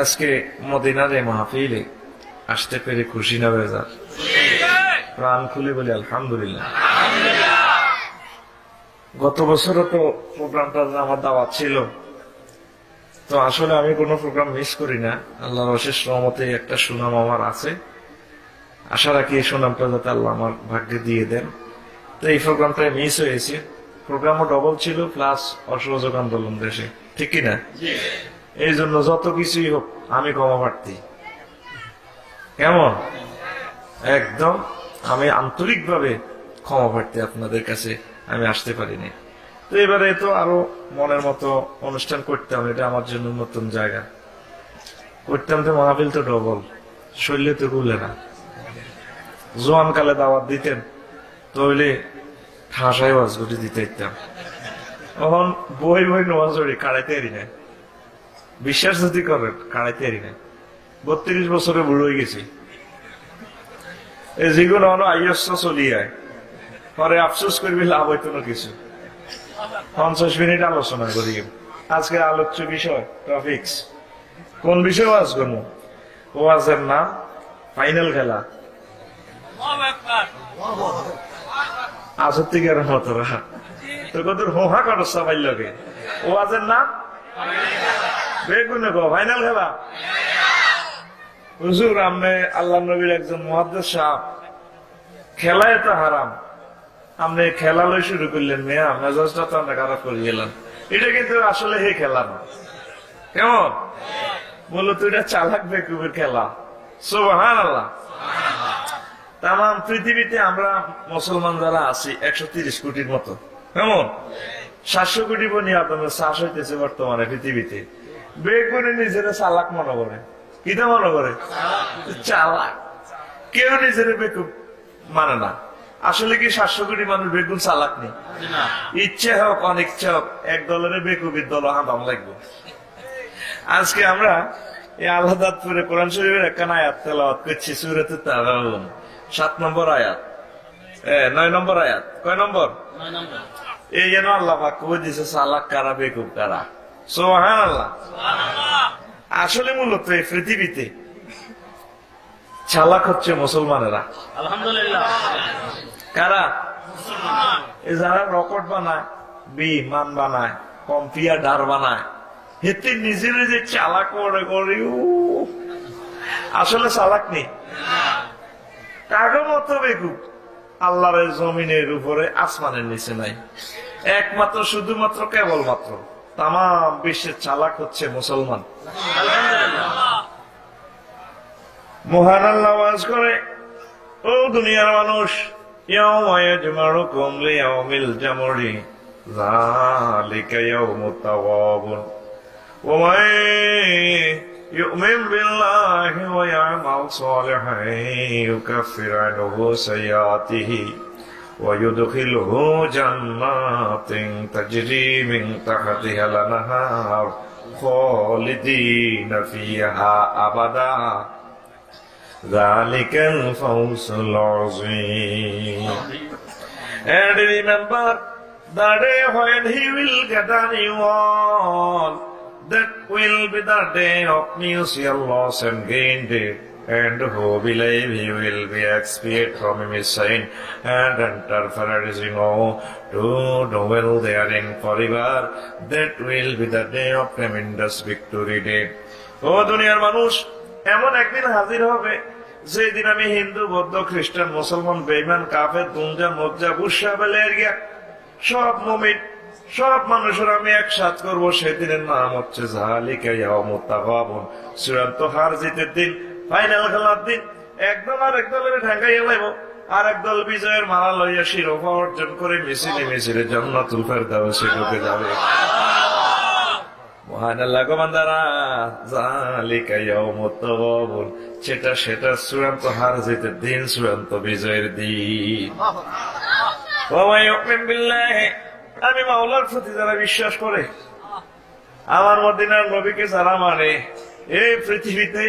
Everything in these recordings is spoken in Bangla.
আজকে মদিনার এই মাহফিলে আসতে পেরে খুশি না বেজার? প্রাণ খুলে বলি আলহামদুলিল্লাহ। গত বছরও তো প্রোগ্রামটা আমার দাওয়াত ছিল, তো আসলে আমি কোনো প্রোগ্রাম মিস করি না। আল্লাহর অশেষ রহমতে একটা সুনাম আমার আছে, আশা রাখি এই সুনামটা যাতে আল্লাহ আমার ভাগ্যে দিয়ে দেন। তো এই প্রোগ্রামটা মিস হয়েছে, প্রোগ্রামও ডবল ছিল, প্লাস অসহযোগ আন্দোলন দেশে, ঠিক কিনা? এই জন্য যত কিছুই হোক আমি ক্ষমা প্রার্থী। কেমন একদম আমি আন্তরিক ভাবে ক্ষমা প্রার্থী, আপনাদের কাছে আমি আসতে পারিনি। তো এবারে তো আরো মনের মতো অনুষ্ঠান করতাম, এটা আমার জন্য নতুন জায়গা। করতাম তো মাহফিল তো ডবল, শরীরে তো গুলে না। জোয়ান কালে দাওয়াত দিতেন তাহলে ঠাসায় ওয়াজগুলি দিতে ইতাম, তখন বই বই নোয়াজড়ি কাড়াইতে এরি না। বিশ্বাস যদি করেন কাড়াইতে এরি না। 32 বছরে বুড়ো হয়ে গেছি, এই যেগুলো আইয়স্য চলিয়ায় পরে আফসোস করবি লাভ হইতো না কিছু। 50 মিনিট আলোচনা করি। আজকে আলোচ্য বিষয় টপিক্স কোন বিষয় ওয়াজ করবো? ওয়াজের নাম ফাইনাল খেলা। আসর থেকে মতরা তো কত হোহা করো সবাই লগে। ওয়াজের নাম বেগুনে গো ফাইনাল খেলা। হুজুর আপনি আল্লাহ নবীর একজন মুহাদ্দিস সাহেব, খেলা এত হারাম, আপনি খেলা লই শুরু করলেন, মেয়া মেজাজটা তো আমরা খারাপ করে গেলাম। এটা কিন্তু আসলে হে খেলা না। কেমন বললো তো এটা চালাক বেকুবের খেলা। সুবহানাল্লাহ। তাম পৃথিবীতে আমরা মুসলমান যারা আছি 130 কোটির মতো, কেমন 700 কোটি বনি আদমের শ্বাস হইতেছে বর্তমানে পৃথিবীতে। বেগুনে নিজেরা চালাক মনে করে, কিটা মনে করে চালাক। কেউ নিজের বেকুব মানে না। আসলে কি 700 কোটি মানুষ বেগুন চালাক নেই? ইচ্ছে হোক অনিচ্ছা হোক এক দলের বেকুবির দল হাঁদাম লাগবে। আজকে আমরা এই আল্লাহদাতপুরে কোরআন শরীফের একখানা আয়াত তেলাওয়াত করছি, সূরাতুত তাগাবুন 7 নম্বর আয়াত, 9 নম্বর আয়াত। কয় নম্বর? 9 নম্বর। এই যেন আল্লাহ পাক কই দিয়েছে চালাক কারা বেকুব কারা। সুবহানাল্লাহ। আসলে মূলত এই পৃথিবীতে চালাক হচ্ছে মুসলমানেরা। আলহামদুলিল্লাহ। কারা? মুসলমান। এই যারা রকেট বানায়, বিমান বানায়, কম্পিউটার বানায়, হেতে নিজের যে চালাক করে করে আসলে চালাক নেই, কাগজ মতো বেকুব। আল্লাহর জমিনের উপরে আসমানের নিচে নাই, একমাত্র শুধুমাত্র কেবলমাত্র তাম বিশ্বের চালাক হচ্ছে মুসলমান। মহান আল্লাহ ওয়াজ করে, ও দুনিয়ার মানুষ, ইয়াউমা ইয়াজমাউকুম লিয়াউমিল জাম'i যালিকা ইয়াউমুত তাওয়াবুন ওয়া মান يؤمن بالله ويعمل صالحا يكفر عنه سيئاته ويدخله جنات تجري من تحتها الأنهار خالدين فيها أبدا ذلك الفوز العظيم. And remember the day when he will get a reward. That will be the day of mutual loss and gain day, and who believe he will be expiate from his sin and enter paradise to dwell therein forever. That will be the day of tremendous victory day. ও দুনিয়ার মানুষ, এমন একদিন হাজির হবে যেদিন আমি হিন্দু, বৌদ্ধ, খ্রিস্টান, মুসলমান, বেঈমান, কাফের, গুঞ্জা, মজ্জা, বুশা, বেলেরিয়া সব মুমিন সব মানুষের আমি একসাথ করবো। সেদিনের নাম হচ্ছে যালিকা ইয়াউমুত তাগাবুন, চূড়ান্ত হার জিতের দিন, ফাইনাল খেলার দিন। একদল আর এক দলের ঠেঙ্গাইয়া লাইব, আর একদল বিজয়ের মালা লইয়া শিরোপা অর্জন করে মিছিলে মিছিলে জান্নাতুল ফেরদাউসে ঢুকে যাবে। মহান আল্লাহ গো বান্দারা, যালিকা ইয়াউমুত তাগাবুন, সেটা চূড়ান্ত হার জিতের দিন, চূড়ান্ত বিজয়ের দিন। ওয়া মান ইউমিন বিল্লাহি, আমি মাওলার প্রতি যারা বিশ্বাস করে, আমার মদিনার নবীকে যারা মানে, এই পৃথিবীতে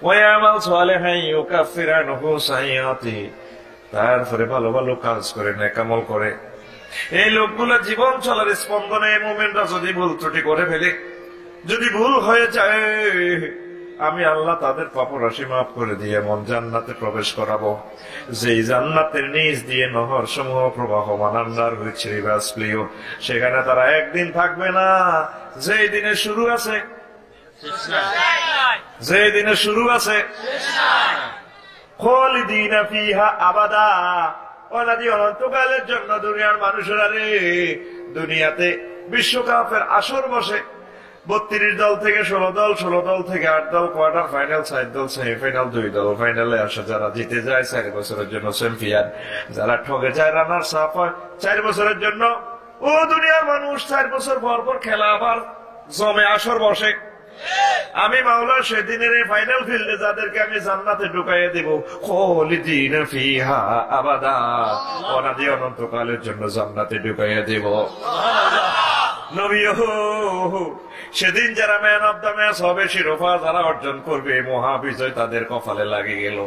ওয়ায়ামাল সালিহান ইউকাফিরু আনহু সাইয়্যাতিহি, তারপরে ভালো ভালো কাজ করে, নেক আমল করে, এই লোকগুলো জীবন চলার স্পন্দনে মোমেনরা যদি ভুল ত্রুটি করে ফেলে, যদি ভুল হয়ে যায়, আমি আল্লাহ তাদের পাপরাশি মাফ করে দিয়ে এমন জান্নাতে প্রবেশ করাবো, যেই জান্নাতের নিচ দিয়ে নহর সমূহ প্রবাহমান আন্দার হয়েছে প্রিয়। সেখানে তারা একদিন থাকবে না, যেই দিনে শুরু আছে, যেই দিনে শুরু আছে, খালিদিনা ফিহা আবাদা, অনাদি অনন্তকালের জন্য। দুনিয়ার মানুষেরা রে, দুনিয়াতে বিশ্বকাপের আসর বসে 32 দল থেকে 16 দল, 16 দল থেকে 8 দল, কোয়ার্টার ফাইনাল 4 দল, সেমিফাইনাল 2 দল, ফাইনালে আসে যারা জিতে যায় 4 বছরের জন্য চ্যাম্পিয়ন, যারা ঠকে যায় রানার্স আপ হয় 4 বছরের জন্য। ও দুনিয়ার মানুষ, 4 বছর পর পর খেলা আবার জমে আসর বসে। আমি মাওলা সেদিনের এই ফাইনাল ফিল্ডে যাদেরকে আমি জান্নাতে ঢুকাইয়ে দেব, খালিদিনা ফিহা আবাদা, অনাদি অনন্তকালের জন্য জান্নাতে ঢুকাইয়ে দেব। নবী সেদিন যারা ম্যান অব দ্য ম্যাচ হবে, শিরোপা যারা অর্জন করবে, মহাবিজয় তাদের কপালে লাগে গেল।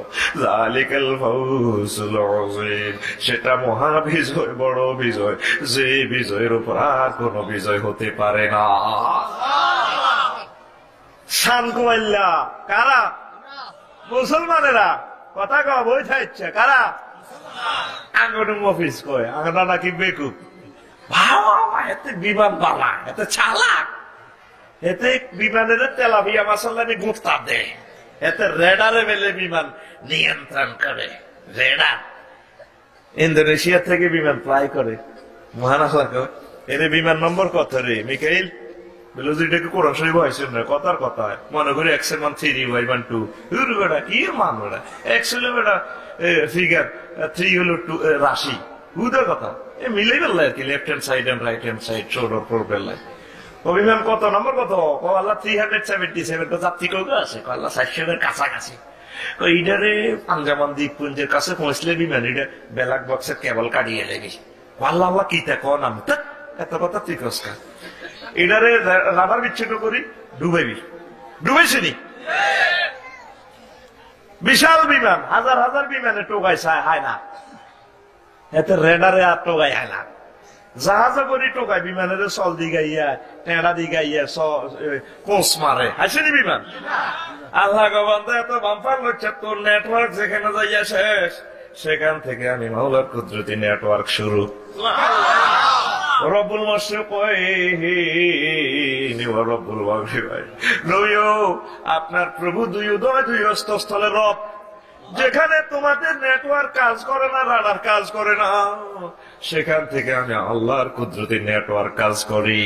যালিকাল ফাউজুল আযীম, সেটা মহাবিজয়, বড় বিজয়, যে বিজয়ের উপর আর কোনো বিজয় হতে পারে না। শান কুমাল্লা কারা? মুসলমানেরা। কথা কও বই থাকছে কারা? আঙ্গন অফিস কয় আঙ্গনা নাকি বেকুব। এতে বিমান বালা, এতে চালাক, এতে বিমানের তেলাপিয়া মাসাল্লানি গুপ্তা দেয়, এতে রেডারে বেলে বিমান নিয়ন্ত্রণ করে। রেডার ইন্দোনেশিয়া থেকে বিমান ফ্লাই করে। মহান আল্লাহ কয় এর বিমান নম্বর কত রে মিকাইল? বেলুজিটাকে কোরআন শরীফ হয়েছেন না, কথার কথা মনে করি X-1 3 Y-1 2 বেটা কি মান বেটা X হলো বেটা ফিগার, 3 হলো রাশি, উদার কথা এ মিলে গেল আর কি। Left hand side and right hand side shoulder propeller. অভিমান কত নম্বর কত? আল্লাহ 377 তো যাত্রী কেউ আছে, আল্লাহ 400 এর কাছাকাছি। এইটারে আঞ্জামান দ্বীপপুঞ্জের কাছে পৌঁছলে বিমান এটা ব্যালাক বক্সের কেবল কাটিয়ে লেগে আল্লাহ আল্লাহ কি তা কন আমি এত কথা তুই কসকা। এটারে রাডার বিচ্ছিন্ন করি ডুবাইবি, ডুবাইছি নি? বিশাল বিমান, হাজার হাজার বিমানে টোকাই হয় না, এতে রেডারে আর টোকাই হয় না। জাহাজে করি টোকাই, বিমানের চল দিগাইয়া টেঁড়া দিগাইয়া কোচ মারে, হাসিনি বিমান। আল্লাহ গোবন্ধ এত বাম্পার হচ্ছে, তোর নেটওয়ার্ক যেখানে যাইয়া শেষ, সেখান থেকে আমি মাওলার কুদরতি নেটওয়ার্ক শুরু। রব্বুল মাশরিক রব্বুল মাগরিব। নবীও আপনার প্রভু দুই উদয়, দুই অস্তস্থলে রব। যেখানে তোমাদের নেটওয়ার্ক কাজ করে না, রাডার কাজ করে না, সেখান থেকে আমি আল্লাহর কুদরতি নেটওয়ার্ক কাজ করি।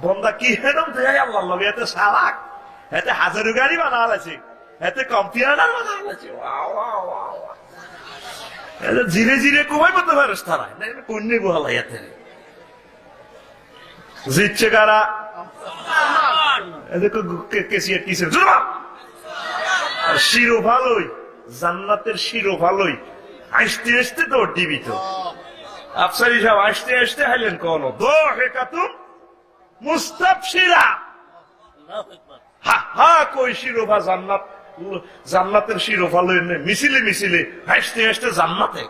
বন্দা কি হেদম দেয় আল্লাহর লগে, এতে সারাক, এতে হাজারো গাড়ি বানা আছে, এতে কম্পিউটার বানা আছে। ধীরে ধীরে কমাই করতে পারে তারা, কন্যা গুহালাই এতে জিতছে কারা? শিরোভালই জান্নাতের শিরোভালই আসতে আসতে তো জীবিত আফসারি সাহেব আসতে আসতে হাইলেন কোন দো হেকাতুম মুস্তাবশিরা। হা হা কই শিরোভা জান্নাত, জান্নাতের শিরোভা লইনে মিছিলে মিছিলে হাসতে হাসতে জান্নাতে।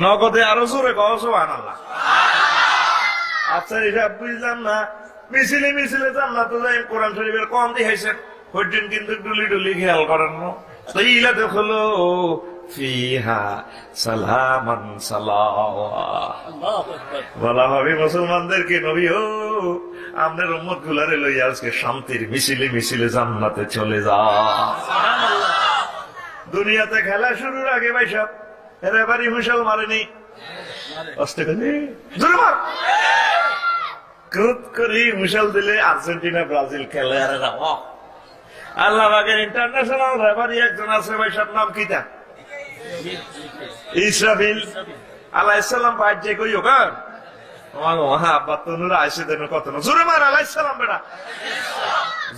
নগদে আরো জোরে কসো আনাল্লাহ। আফসারি সাহেব বুঝলাম না, মিছিলে মিছিলে জান্নাতে যাই কোরআন শরীফের কম দেখাইছেন, হইতেন কিন্তু ডুলি ডুলি খেয়াল করেন না। তো ইলা দেখলো ফিহা সালামান সালাওয়া। বলা হবে মুসলমানদেরকে, নবী ও আমাদের উম্মত গুলারে লইয়া আজকে শান্তির মিছিলে মিছিলে জান্নাতে চলে যা। দুনিয়াতে খেলা শুরুর আগে ভাই সব এবারই হুঁশাল মারেনি, অস্তে ক্রুত করি হুঁশাল দিলে আর্জেন্টিনা ব্রাজিল খেলে। আরে না আল্লাহ বাগের ইন্টারন্যাশনাল রেফারি একজন আছে ভাই, সব নাম কি তা? ইসরাফিল আলাইহিস সালাম বাজে কইও কার ওয়া আব্বা তনুরা আইছে দেন কত না জোরে মার আলাইহিস সালাম বেটা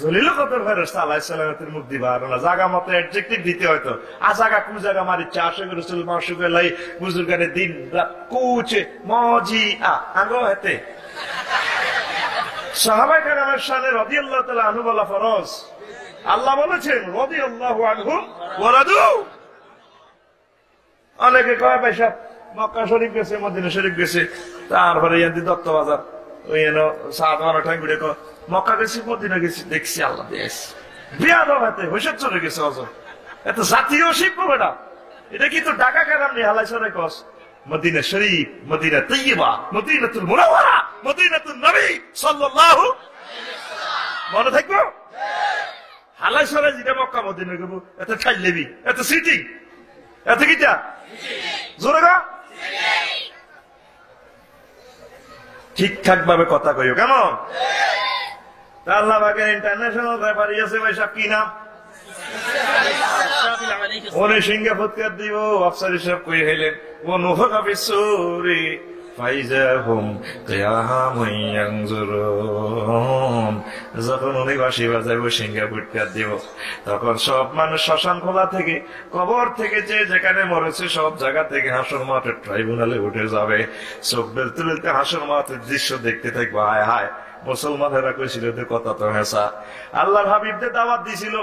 জলিল কত ফেরেশতা আলাইহিস সালামের মুখ দিবা না, জায়গা মতো অ্যাডজেক্টিভ দিতে হয়তো। আ জায়গা কোন জায়গা মারি চাষে রাসূল মাশুক লাই বুজুর্গানে দিন রাত কুচে মজি আঙ্গো হেতে সাহাবায়ে কেরামের শানে রাদিয়াল্লাহু তাআলা আনহু বলা ফরজ। আল্লাহ বলেছেন রাদিয়াল্লাহু আনহুম ওয়া রাদু। অনেকে কয় ভাই সাহেব মক্কা শরীফ গেছে, মদিনা শরীফ গেছে, তারপরে ইয়াদি দত্ত বাজার ওই সাত বারোটা ঘুরে মক্কা গেছি, মদিনা গেছি, দেখছি আল্লাহ দিয়েছি বিয়া দাবাতে হইসব চলে গেছে অজর। এত জাতীয় শিল্প বেটা, এটা কিন্তু ঢাকা কেরাম নেই হালাই সরাই কস। মদিনা শরীফ, মদিনা তৈয়বা, মদিনাতুল মুনাওয়ারা, মদিনাতুল নবী সাল্লাল্লাহু মনে থাকবো। হালাই সরাই যেটা মক্কা মদিনা গেবো, এত খাইলেবি, এত সিটিং, এত কিটা জোরে গা ঠিকঠাক ভাবে কথা কইও কেমন। আল্লাহ পাকের ইন্টারন্যাশনাল রেফারি আছে ভাই সাহেব, কি নাম? ওনে সিংহা ফুৎকার দিব, আফসার হিসাব কই হইলেন ও নুফাকা বিসসুরি ফাইজাহুম কিয়ামুন ইয়ানজুরুন। যখন উনি বাঁশি বাজাইব, সিংহা ফুৎকার দিব, তখন সব মানুষ শ্মশান খোলা থেকে, কবর থেকে, যে যেখানে মরেছে সব জায়গা থেকে হাসর মাঠের ট্রাইব্যুনালে উঠে যাবে। চোখ বেলতে বেলতে হাসর মাঠের দৃশ্য দেখতে থাকবো। হায় হায়, মুসলমানেরা কইছিল কথা তো হেসা। আল্লাহর হাবিবদের দাওয়াত দিছিল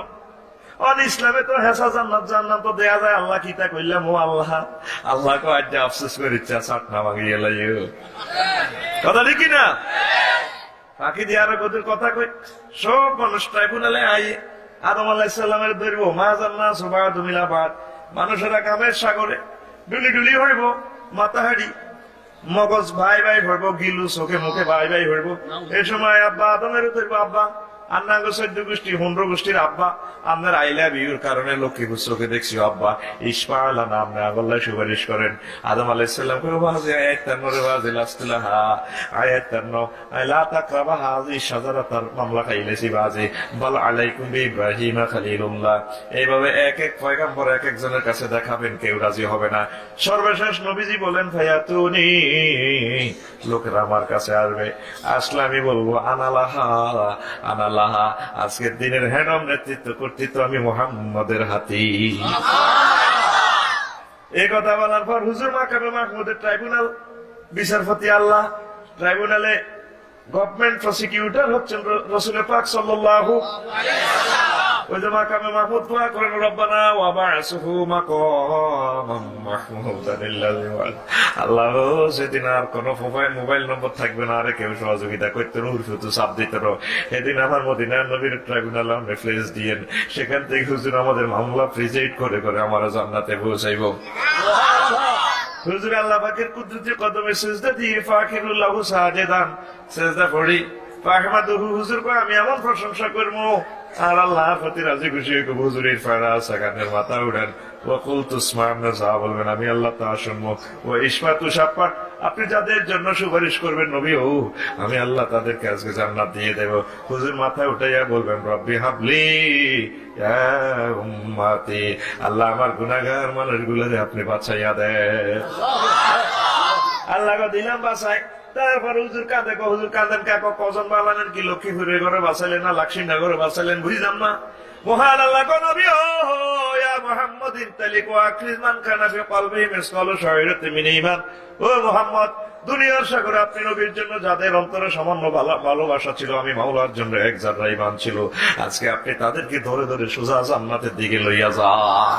ইসলামে তো হেসা জান্নাত জান্নাত তো দেয়া যায়। আল্লাহ কিতা কইলাম ও আল্লাহ, আল্লাহ কো আজ আফসোস করিচ্ছে চাটনা ভাঙিয়ে লাইও। কথা ঠিক না? বাকি দিয়ার গদির কথা কই সব মানুষ ট্রাইব্যুনালে আই আদম আলাইহিস সালামের ধরব, মা জান্নাত সুবাহাতু মিলাবাদ, মানুষেরা কামের সাগরে ডুলি ডুলি হইব, মাথা হাড়ি মগজ ভাই ভাই হইব, গিলু চোখে মুখে ভাই ভাই হইব। এই সময় আব্বা আদমের ধরব, আব্বা আন্নাঙ্গ 14 গোষ্ঠী 15 গোষ্ঠীর আব্বা, আপনার আইলা বিউর কারণে লক্ষ্মীপুর চোখে দেখছি আব্বা ইসমাইল নাম না আল্লাহ সুপারিশ করেন। আদম আলাইহিস সালাম কই বাজে আয়াত 13 বাজে লাস্তুলাহা আয়াত 13 লা তাকরাবা হাযি শাজারাতার মামলা খাইলেছি বাজে বল আলাইকুম বি ইব্রাহিম খলিলুল্লাহ। এইভাবে এক এক পয়গম্বর এক একজনের কাছে দেখাবেন, কেউ রাজি হবে না। সর্বশেষ নবীজি বলেন ফায়াতুনি, লোকেরা আমার কাছে আসবে, আসলে আমি বলবো আনালাহা আনালাহা, আজকের দিনের হ্যান্ডম নেতৃত্ব কর্তৃত্ব আমি মুহাম্মদের হাতি। এই কথা বলার পর হুজুর মাকামে মাহমুদের ট্রাইব্যুনাল বিচারপতি, আল্লাহ ট্রাইব্যুনালে গভর্নমেন্ট প্রসিকিউটর হচ্ছেন রাসূল পাক সাল্লাল্লাহু আলাইহি ওয়াসাল্লাম। ওই যে মাকামে মাহমুদ দোয়া করেন রব্বানা ওয়া বা'সুহু মাকামান মাহমুদান আল্লাযী ওয়া'আদ। আল্লাহ সেদিন আর কোন মোবাইল নম্বর থাকবে না, আর কেউ সহযোগিতা করতে উর্ফুতু চাপ দিত। এদিন আমার মদিনার নবীর ট্রাইব্যুনাল আমরা ফ্লেজ দিয়েন, সেখান থেকে হুজুর আমাদের মামলা প্রিজাইড করে করে আমার জান্নাতে পৌঁছাইব। হুজুর আল্লাহ পাকের কুদরতি কদমে সিজদা দিয়ে ফাকিরুল লাহু সাজিদান, সিজদা পড়ি ফাহমাদুহু, হুজুর কো আমি এমন প্রশংসা করব আর আল্লাহর প্রতি রাজি খুশি হয়ে হুজুরের ফারা সাকানের মাথা উড়ান। ওয়া কুলতু ইসমা'না, যা বলবেন আমি আল্লাহ তাআলা শুনবো। ওয়া ইসমাতু শাফা, আপনি যাদের জন্য সুপারিশ করবেন নবী ও আমি আল্লাহ তাদেরকে আজকে জান্নাত দিয়ে দেব। হুজুর মাথায় উঠাইয়া বলবেন রব্বি হাবলি ইয়া উম্মতি, আল্লাহ আমার গুনাহগার মানুষগুলোরে আপনি বাঁচাইয়া দেন। আল্লাহ দিলাম বাঁচাই। তারপর হুজুর কাঁদে, হুজুর কাঁদেন কাকো, কজন বালানের কি লক্ষ্মীপুরের ঘরে বাঁচালেন না লাক্ষ্মীনগরে বাঁচালেন বুঝলাম না। মহান আল্লাহ কো নবী ও ইয়া মুহাম্মাদিন তালিক ওয়া আখরিজ মান কানা ফি কলবিহি মিসকালু শাইরাতিন মিন ঈমান। ও মুহাম্মদ, দুনিয়ার সাগরে আপনি নবীর জন্য যাদের অন্তরে সামান্য ভালোবাসা ছিল, আমি মাওলার জন্য এক জাররা ঈমান ছিল, আজকে আপনি তাদেরকে ধরে ধরে সোজা জান্নাতের দিকে লইয়া যান।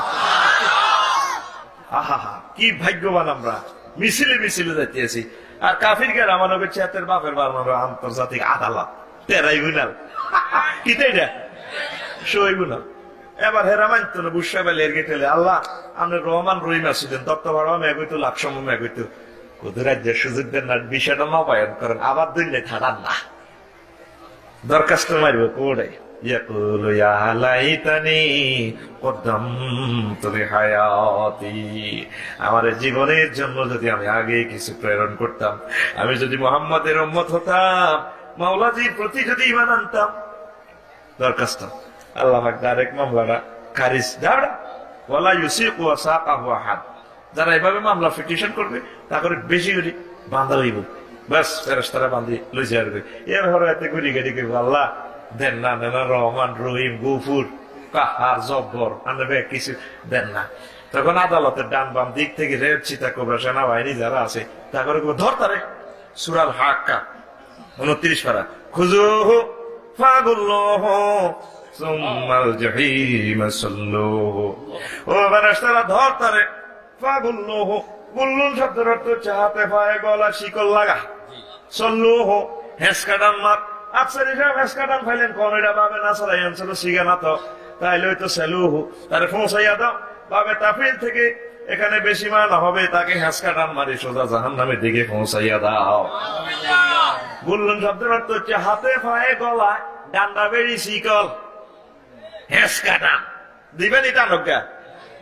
আহা কি ভাগ্যবান আমরা, মিছিলে মিছিলে যাইতেছি। আর কাফিরকে রামানবের চেয়াতের বাপের বানানো আন্তর্জাতিক আদালত ট্রাইব্যুনাল, কিতাই এটা সইগুনাল। এবার হেরা মানত না বুঝা পেলে এর গেটেলে আল্লাহ আপনার রহমান রহিম আসছিলেন, তত্ত্ব ভাড়া মেঘইতো লাকসম মেঘইতো কোথায় রাজ্যের সুযোগ দেন না, বিষয়টা নবায়ন করেন, আবার দিলে থাকার না দরখাস্ত মারব কোড়াই ইয়াকুলু ইয়া লাইতানি কদ্দামতু লিহায়াতি, আমার জীবনের জন্য যদি আমি আগে কিছু প্রেরণ করতাম, আমি যদি মুহাম্মাদের উম্মত হতাম, মাওলাজির প্রতি যদি ঈমান আনতাম। দরখাস্ত আল্লাহ পাক ডাইরেক্ট মামলাটা খারিজ দাঁড়া ওয়ালা ইউসিকু ওয়াসাকাহু আহাদ। যারা এভাবে মামলা পিটিশন করবে তারপরে বেশি করে বাঁধা হইব, বাস ফেরেশতারা বাঁধি লই যাবে। এর হরে এতে গুলি গাড়ি করবো আল্লাহ দেন না, দেন না, রহমান রহিম গফুর কাহার জব্বর আনবে কিছু দেন না। তখন আদালতের ডান বাম দিক থেকে রেড চিতা কোবরা সেনাবাহিনী যারা আছে তা করে ধর তারে সূরাল হাক্কা 29 পারা খুজুহু ফাগুল্লাহু সুম্মাল জাহিম সাল্লুহু। ও ফেরেশতারা ধর তারে ফাগুল্লাহু কুল্লুন শব্দের অর্থ হচ্ছে হাতে পায়ে গলা শিকল লাগা। চল্লু হো হেঁচকা টান মার। আফসারি সাহেব হেঁচকা টান ফাইলেন, কোন এটা ভাবে না সারাই অঞ্চল শিখে না তো, তাইলে হয়তো সেলু হু তারে পৌঁছাইয়া দাও। ভাবে তাফিল থেকে এখানে বেশি মানা হবে, তাকে হেঁচকা টান মারি সোজা জাহান্নামের দিকে পৌঁছাইয়া দাও। কুল্লুন শব্দের অর্থ হচ্ছে হাতে পায়ে গলা ডান্ডা বেড়ি শিকল হেঁচকা টান দিবেন। এটা নজ্ঞা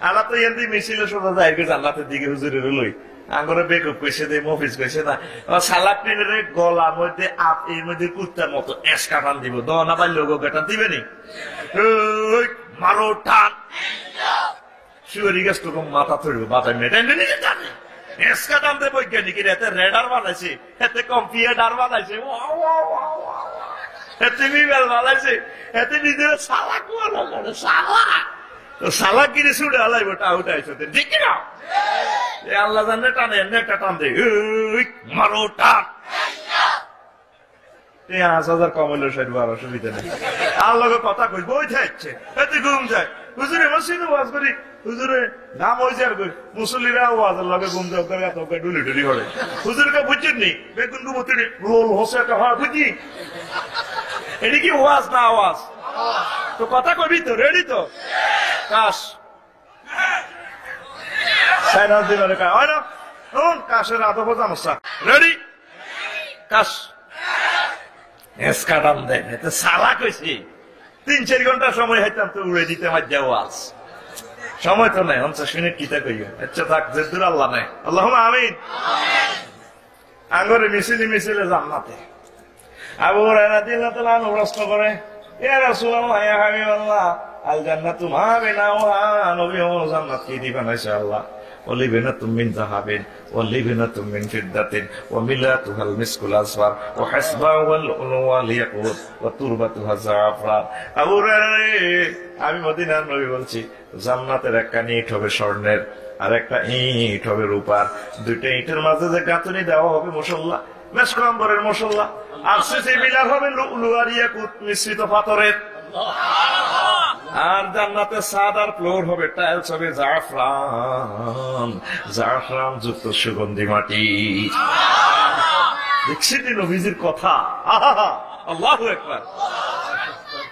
আল্লাহ তো এমনি মিছিলে সোজা যায় জান্নাতের দিকে হুজুরের লই আঙ্গরে বেকুব কইছে দে মফিজ কইছে না সালাক টেনের গলার মধ্যে আপ এর মধ্যে কুত্তার মতো এসকা টান দিব দনা বাই লোগো গেটা দিবেনি মারো টান শিওরি গাছ তো মাথা ধরব বাতাই মেটাই নিয়ে জানে এসকা টান দে বৈজ্ঞানিক এতে রেডার বানাইছে, এতে কম্পিউটার বানাইছে, এতে বিবেল বানাইছে, এতে নিজের সালাক বানানো সালাক তো সালাক কিনে ছুড়ে হালাইব টাউটা আইসতে ঠিক না। আল্লাহ জানে টানে একটা টান দে মারো টান ৫,০০০ কমলের ৬০ অসুবিধা নেই। আল্লাহ কথা কই বই থাকছে এতে ঘুম যায়। হুজুরে মসজিদে ওয়াজ করি, হুজুরে নাম হয়েছে আর কই মুসল্লিরা ওয়াজের লগে ঘুম যাও করে এত ডুলি ডুলি হলে হুজুরকে বুঝছেন নি বেগুন গুমতি রোল হোসে একটা হয় বুঝি এটি কি ওয়াজ না আওয়াজ? তো কথা কবি তো রেডি তো কাশ সাইনাস দিবারে কা হয় না কাশের আদব জামসা রেডি কাশ এসকা টান দেন এতে সালা কইছি ৩-৪ ঘন্টা সময় হাইতাম তো উড়ে দিতে মাঝে ওয়াজ সময় তো নাই ৫০ মিনিট কিতা কইও আচ্ছা থাক যে দূর আল্লাহ নাই আল্লাহুম্মা আমিন। আঙ্গরে মিছিলে জান্নাতে আবু হুরায়রা রাদিয়াল্লাহু তাআলা আনহু প্রশ্ন করে ইয়া রাসূলুল্লাহ ইয়া হাবিবাল্লাহ আল জান্নাতু মা বিনাহা নবী ও জান্নাত কি দিবেন ইনশাআল্লাহ ওয়ালিবানাতুম মিন যাহাবিন ওয়ালিবানাতুম মিন ফিদ্দাতিন ওয়া মিলাতুহাল মিসকুল আসফার ওয়া হাসবাহুল উলওয়াল ইয়াকুত ওয়া তুরবাতুহা জাফরান। আবু হুরায়রা আমি মদিনার নবী বলছি জান্নাতের একটা ইট হবে স্বর্ণের আর একটা ইট হবে রূপার, দুইটা ইটের মাঝে যে গাঁথনি দেওয়া হবে মুসল্লা মেশক আম্বরের মুসল্লা আর শেষে মিলার হবে লুলু আর ইয়াকুত মিশ্রিত পাথরের। আর জান্নাতে সাদার ফ্লোর হবে টাইলস হবে জাফরান জাফরান যুক্ত সুগন্ধি মাটি। দেখছেন নবীজির কথা আল্লাহু আকবার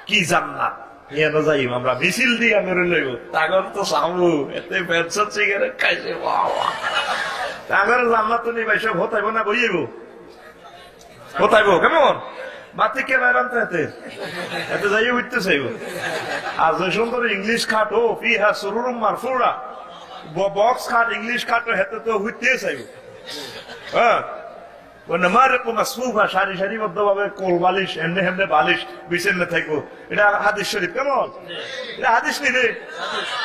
কি জান্নাত নিয়ে না যাই আমরা মিছিল দিয়ে মেরে লইব তাগর তো সামু এতে পেনশন সিগারেট খাইছে তাগর জান্নাত তো নিবাই সব হতাইব না বইব হতাইব কেমন বাতি কে বাইরান তো এতে এতে যাই উঠতে চাইব। আর যে সুন্দর ইংলিশ খাটো ফিহা সুরুরুম মারফুরা বক্স খাট ইংলিশ খাটো হেতে তো হইতে চাইব। হ্যাঁ সারি সারি মধ্যে ভাবে কোল বালিশ এমনি হেমনে বালিশ বিছেন্নে থাকবো এটা হাদিস শরীফ কেমন এটা হাদিস নি রে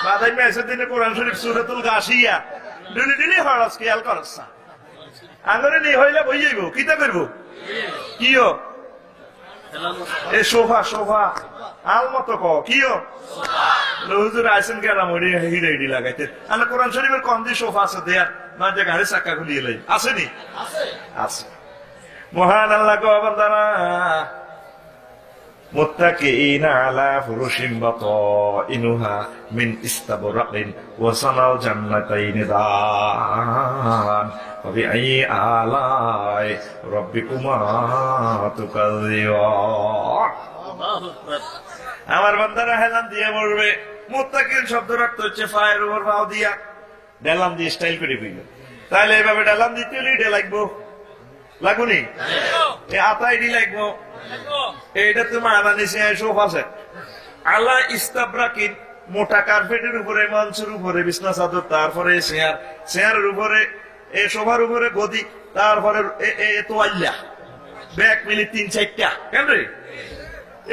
মাথায় মেসের দিনে কোরআন শরীফ সূরাতুল গাশিয়া ডুলি ডুলি হরস খেয়াল করস আঙরে নি হইলে বই যাইব কিতা করবো কিও এ সোফা সোফা আল মতো ক কিও হুজুর আইসেন গেলাম ওই হিরে হিড়ি লাগাইতে আল্লাহ কোরআন শরীফের কম দিয়ে সোফা আছে দেয়া না যে গাড়ি চাক্কা খুলিয়ে লাই আসেনি আছে মহান আল্লাহ গো বান্দারা মুত্তাকিইনা আলা ফুরুশিন বাতাইনুহা মিন ইস্তাবরাকিন ওয়া সানাল জান্নাতাইনি দান ওয়া বিআই আলাই রাব্বিকুমা তুকাযিবান। আমার বান্দারা হেলান দিয়ে মরবে। মুত্তাকিন শব্দের অর্থ হচ্ছে পায়ের উপর পাও দিয়া ডেলাম দিয়ে স্টাইল করে কইল তাহলে এভাবে ডেলাম দিতে হলে ডে লাগবো লাগুনি আতাইডি লাগবো এইটা তো মানা নিচে সোফা সেট আল্লাহ ইস্তাবরাকিন মোটা কার্পেটের উপরে মঞ্চের উপরে বিছনা চাদর তারপরে চেয়ারের উপরে এ সোফার উপরে গদি তারপরে তোয়াল্লা ব্যাগ মিলি ৩-৪টা কেন রে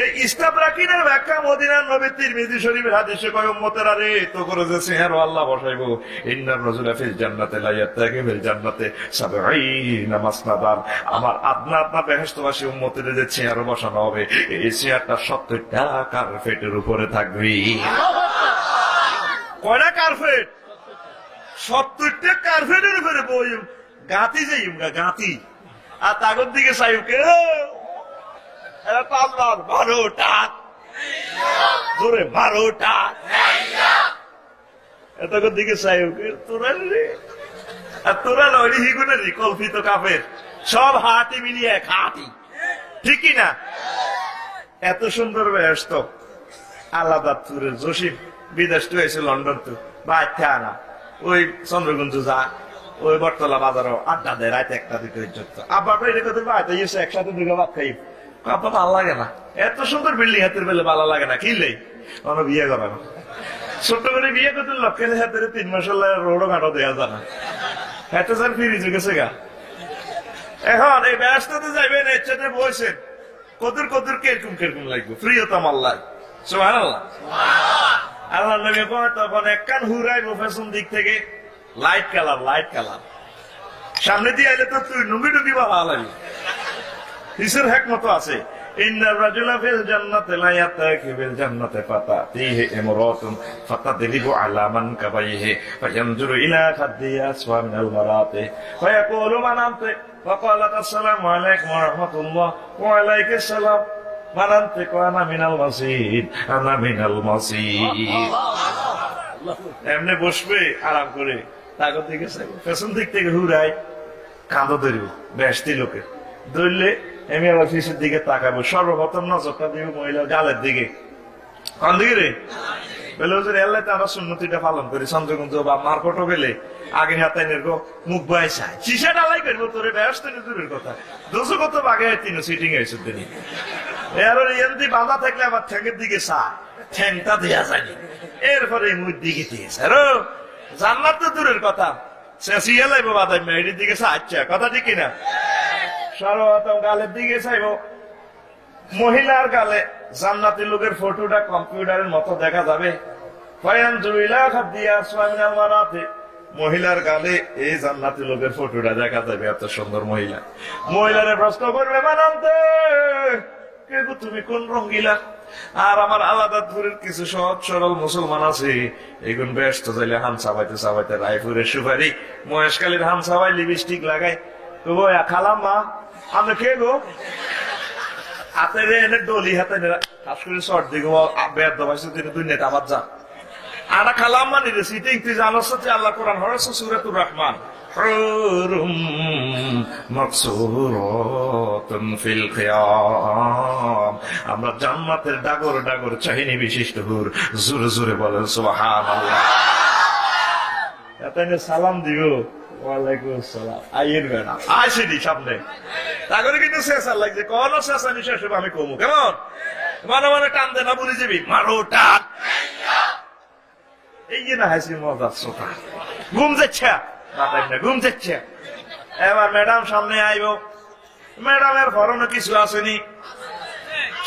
এই ইস্তাবরাকিনের ব্যাখ্যা মদিনার নবী তিরমিজি শরীফের হাদিসে কয় উম্মতেরা রে তো করে যে চেয়ার আল্লাহ বসাইবো ইন্নার রাজুলা ফিল জান্নাতে লা ইয়াতাকি ফিল জান্নাতে ৭০ মাসনাদান আমার আপনা বেহেশতবাসী উম্মতের যে চেয়ার বসানো হবে এই চেয়ারটা ৭০টা কার্পেটের উপরে থাকবে। কয়টা কার্পেট? ৭০টা কার্পেটের উপরে বই গাঁতি যাইম গা গাঁতি আর তাগর দিকে চাইকে বারোটা জোরে ১২টা এত দিকে চাই তোরা আর তোরা লড়ি হিগুনের কল্পিত কাফের, সব হাতি মিলিয়ে এক হাতি, ঠিক না? এত সুন্দর ব্যস্ত আলাদা তুরের জসিম বিদেশ তো এসে লন্ডন তো বাচ্চা আনা ওই চন্দ্রগুঞ্জু যা ওই বটতলা বাজারও আড্ডা দেয় রাত একটা দুটো ইজ্জত। আব্বা এটা কথা বাড়িতে এসে একসাথে দুটো ভাত খাই, আব্বা ভালো লাগে না, এত সুন্দর বিল্ডিং হাতের বেলে ভালো লাগে না, কিনলেই কোনো বিয়ে করে না। ছোট্ট করে বিয়ে করতে লক্ষ্যের হাতের 3 মাস রোডও ঘাটও দেওয়া যায় না, এত স্যার ফিরে গেছে গা। এখন এই ব্যস্ততে যাইবেন ইচ্ছাতে বসেন, কদুর কদুর কিরকম কিরকম লাগবে, প্রিয়তম আল্লাহ সুবহানাল্লাহ। আল্লাহ নবী তখন এক কান হুরাইবো পেছন দিক থেকে, লাইট কালার লাইট কালার, সামনে দিয়ে আইলে তো তুই নুঙ্গি টুঙ্গি ভালো লাগবে। কিসের হিকমত আছে, ইন্নার রাজুলা ফিল জান্নাতি লা ইয়াতাকি বিল জান্নাতি ফাতাতিহি ইমরাতুন ফাতাদরিবু আলা মানকাবাইহি ফায়ানজুরু ইলা খাদ্দি আসওয়া মিনাল মারাতি ফায়াকুলু মান আনতা ফাকালাত আসসালামু আলাইকুম ওয়া রাহমাতুল্লাহ ওয়া আলাইকুস সালাম মান আনতা কানা মিনাল মাসিদ আনা মিনাল মাসিদ। এমনি বসবে আরাম করে, তাগর দিকে পেছন দিক থেকে হুরাই কাঁদো ধরিব, বেশতি লোকে ধরলে আমি আবার ফিসের দিকে তাকাবো, সর্বপ্রথম নজরটা দিব মহিলার গালের দিকে। কোন দিকে রে? বলে হুজুর আল্লাহ আমরা সুন্নতিটা পালন করি, চন্দ্রগুঞ্জ বা মার্কটও গেলে আগে হাতে নেব মুখ বয় চাই শিশা ডালাই করবো তোরে ব্যস্ত দূরের কথা, দুশো কত বাগে তিন সিটিং হয়েছে তিনি এর এমনি বাঁধা থাকলে আবার ঠ্যাংয়ের দিকে চা ঠ্যাংটা দেওয়া যায়নি, এরপরে মুখ দিকে দিয়েছে। জান্নাত তো দূরের কথা, শেষিয়া লাগবো বাদাই মেয়েটির দিকে চা, আচ্ছা কথা ঠিক কিনা? সর্বপ্রথম গালের দিকে চাইব, মহিলার গালে জান্নাতি লোকের ফটোটা কম্পিউটারের মতো দেখা যাবে। মহিলার গালে এই জান্নাতি লোকের ফটোটা দেখা যাবে, এত সুন্দর মহিলা। মহিলারে প্রশ্ন করবে মানান্তে তুমি কোন রঙ্গিলা? আর আমার আলাদা ধরের কিছু সহজ সরল মুসলমান আছে, এগুন ব্যস্ত চাইলে হান চাবাইতে চাবাইতে রায়পুরের সুপারি মহেশকালীর হান চাবাই লিপস্টিক লাগাই খালাম মা আমি কে গো হাতে এনে ডলি হাতে খাস করে শর্ট দিকে বেদ দবাইছে তিনি দুই নেতা আবার যা আনা খালাম মানে রে সিটিং তুই জানোস যে আল্লাহ কোরআন হরস সূরাতুর রহমান হুরুম মাকসুরাতুন ফিল কিয়াম, আমরা জান্নাতের ডাগর ডাগর চাহিনি বিশিষ্ট হুর, জোরে জোরে বলেন সুবহানাল্লাহ। এতনে সালাম দিও ওয়ালাইকুম আসসালাম, আইয়ের বেনা আসেনি সামনে তাগরে কিন্তু শেষ আর লাগছে, কোন শেষ আমি শেষ হবে আমি কমু কেমন মানে মানে টান দে না বলে যাবি মারো টান, এই যে না হাসি মজার সোফা ঘুম যাচ্ছে না ঘুম যাচ্ছে। এবার ম্যাডাম সামনে আইব, ম্যাডামের ফরনে কিছু আসেনি,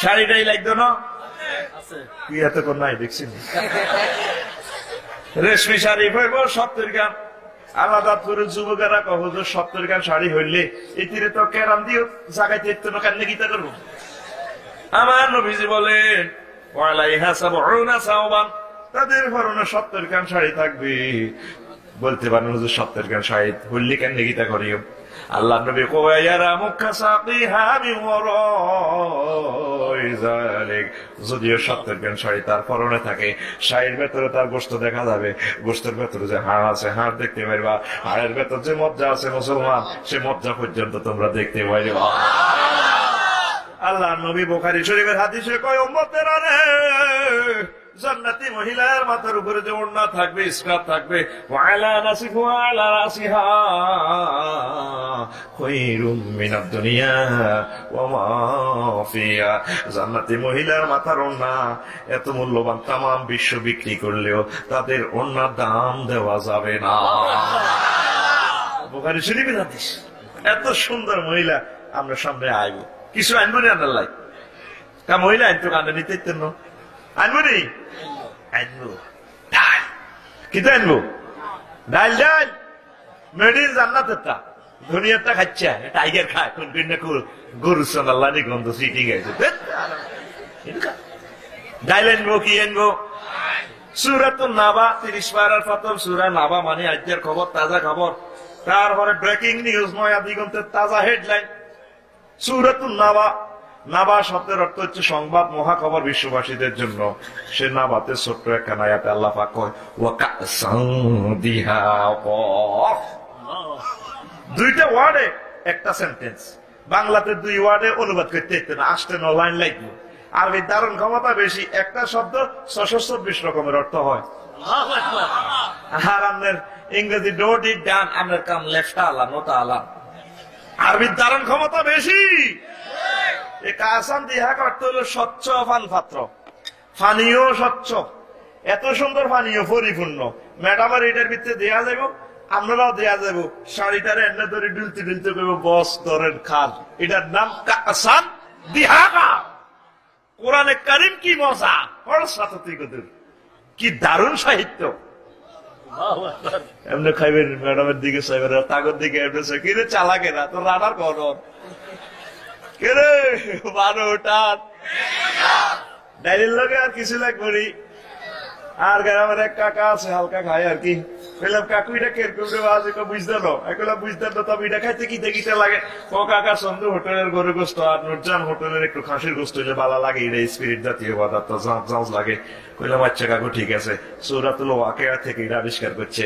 শাড়িটাই লাগতো না কি এত কোন নাই দেখছি রেশমি শাড়ি হইব 70 গান, আলাদা করে যুবকেরা কহ 70 গান শাড়ি হইলে এটিরে তো কেরাম দিও জাগাইতে ইত্তো না কান্নে গীতা করবো। আমার নবীজি বলেন ওয়ালাইহা সাবউনা সাওবান, তাদের ফরনে 70 গান শাড়ি থাকবে। বলতে পারেন হুজুর 70 গান শাড়ি হইলে কান্নে গীতা করিও? আল্লাহ নবী কোয়ায়ারা মুখা সাকিহা মিওরাই যালিক, যদিও 70 গান শাড়ি তার পরনে থাকে, শাড়ির ভেতরে তার গোশত দেখা যাবে, গোশতের ভেতরে যে হাড় আছে হাড় দেখতে পারবা, হাড়ের ভেতর যে মজ্জা আছে মুসলমান সে মজ্জা পর্যন্ত তোমরা দেখতে পারবা। আল্লাহ নবী বুখারী শরীফের হাদিসে কয় উম্মতেরা রে, জান্নাতি মহিলার মাথার উপরে যে ওড়না থাকবে ইসকাত থাকবে, ওয়ালা নাসিফু আলা রাসিহা খায়রুম মিনাদ দুনিয়া ওয়া মা ফিহা, জান্নাতি মহিলার মাথার ওড়না এত মূল্যবান, তামাম বিশ্ব বিক্রি করলেও তাদের ওড়নার দাম দেওয়া যাবে না। বুখারী শরীফের হাদিস। এত সুন্দর মহিলা আমরা সামনে আইব, কিছু আনবো না আল্লাহ তা মহিলা আনতো কানে নিতে না আনবো নি আনবো ডাল, কিন্তু আনবো ডাল ডাল মেডিন জান্নাতেরটা দুনিয়ারটা খাচ্ছে, টাইগার খায় কোন কোন গরু সোনাল্লা নি গন্ধ সিটি গেছে। ডাল আনবো কি আনবো? সূরাতুন নাবা 30 পারার প্রথম সূরা নাবা মানে আজকের খবর, তাজা খবর, তারপরে ব্রেকিং নিউজ, নয়া দিগন্তের তাজা হেডলাইন। সূরাতুন নাবা, নাবা শব্দের অর্থ হচ্ছে সংবাদ, মহাখবর বিশ্ববাসীদের জন্য। সে নাবাতে ছোট্ট একটা আয়াতে আল্লাহ পাক কয় ওয়া কাসান দিহা, দুইটা ওয়ার্ডে একটা সেন্টেন্স, বাংলাতে 2 ওয়ার্ডে অনুবাদ করতে হতো না, 8 লাইন লাগবে। আরবি ধারণ ক্ষমতা বেশি, একটা শব্দ 624 রকমের অর্থ হয়। আর আপনার ইংরেজি ডোট ইট ডান, আপনার কাম লেফট আলা নোটা আলা। আরবির ধারণ ক্ষমতা বেশি। এই কাসান দিহা করতে হলো স্বচ্ছ পান পাত্র, পানীয় স্বচ্ছ, এত সুন্দর পানীয় পরিপূর্ণ। ম্যাডামের এটার ভিতরে দেয়া যাবো, আপনারাও দেয়া যাবো, শাড়িটারে এনে ধরে ডুলতে ডুলতে করবো, বস ধরেন খান। এটার নাম কাসান দিহাকা। কোরআনে কারিম কি মজা, কি দারুণ সাহিত্য। এমনি খাইবেন, ম্যাডামের দিকে চাইবেন, তাগর দিকে এমনি কিরে চালাকে না তোর রানার ঘর কেরে 12টার ডাইলির লগে আর কিছু লাগবে। আর গ্রামের এক কাকা আছে, হালকা খায় আর কি। বললাম কাকু এটা কেরকম বুঝতে নো, বুঝতে নো, তবে এটা খাইতে কিতে কিতে লাগে। ও কাকা সন্ধু হোটেলের গরু গোস্ত আর নুরজান হোটেলের একটু খাসির গোস্ত হলে ভালো লাগে, এটা স্পিরিট জাতীয় পদার্থ ঝাঁঝ লাগে। কইলাম আচ্ছা কাকু ঠিক আছে। সূরাতুল ওয়াকিয়া থেকে এটা আবিষ্কার করছে,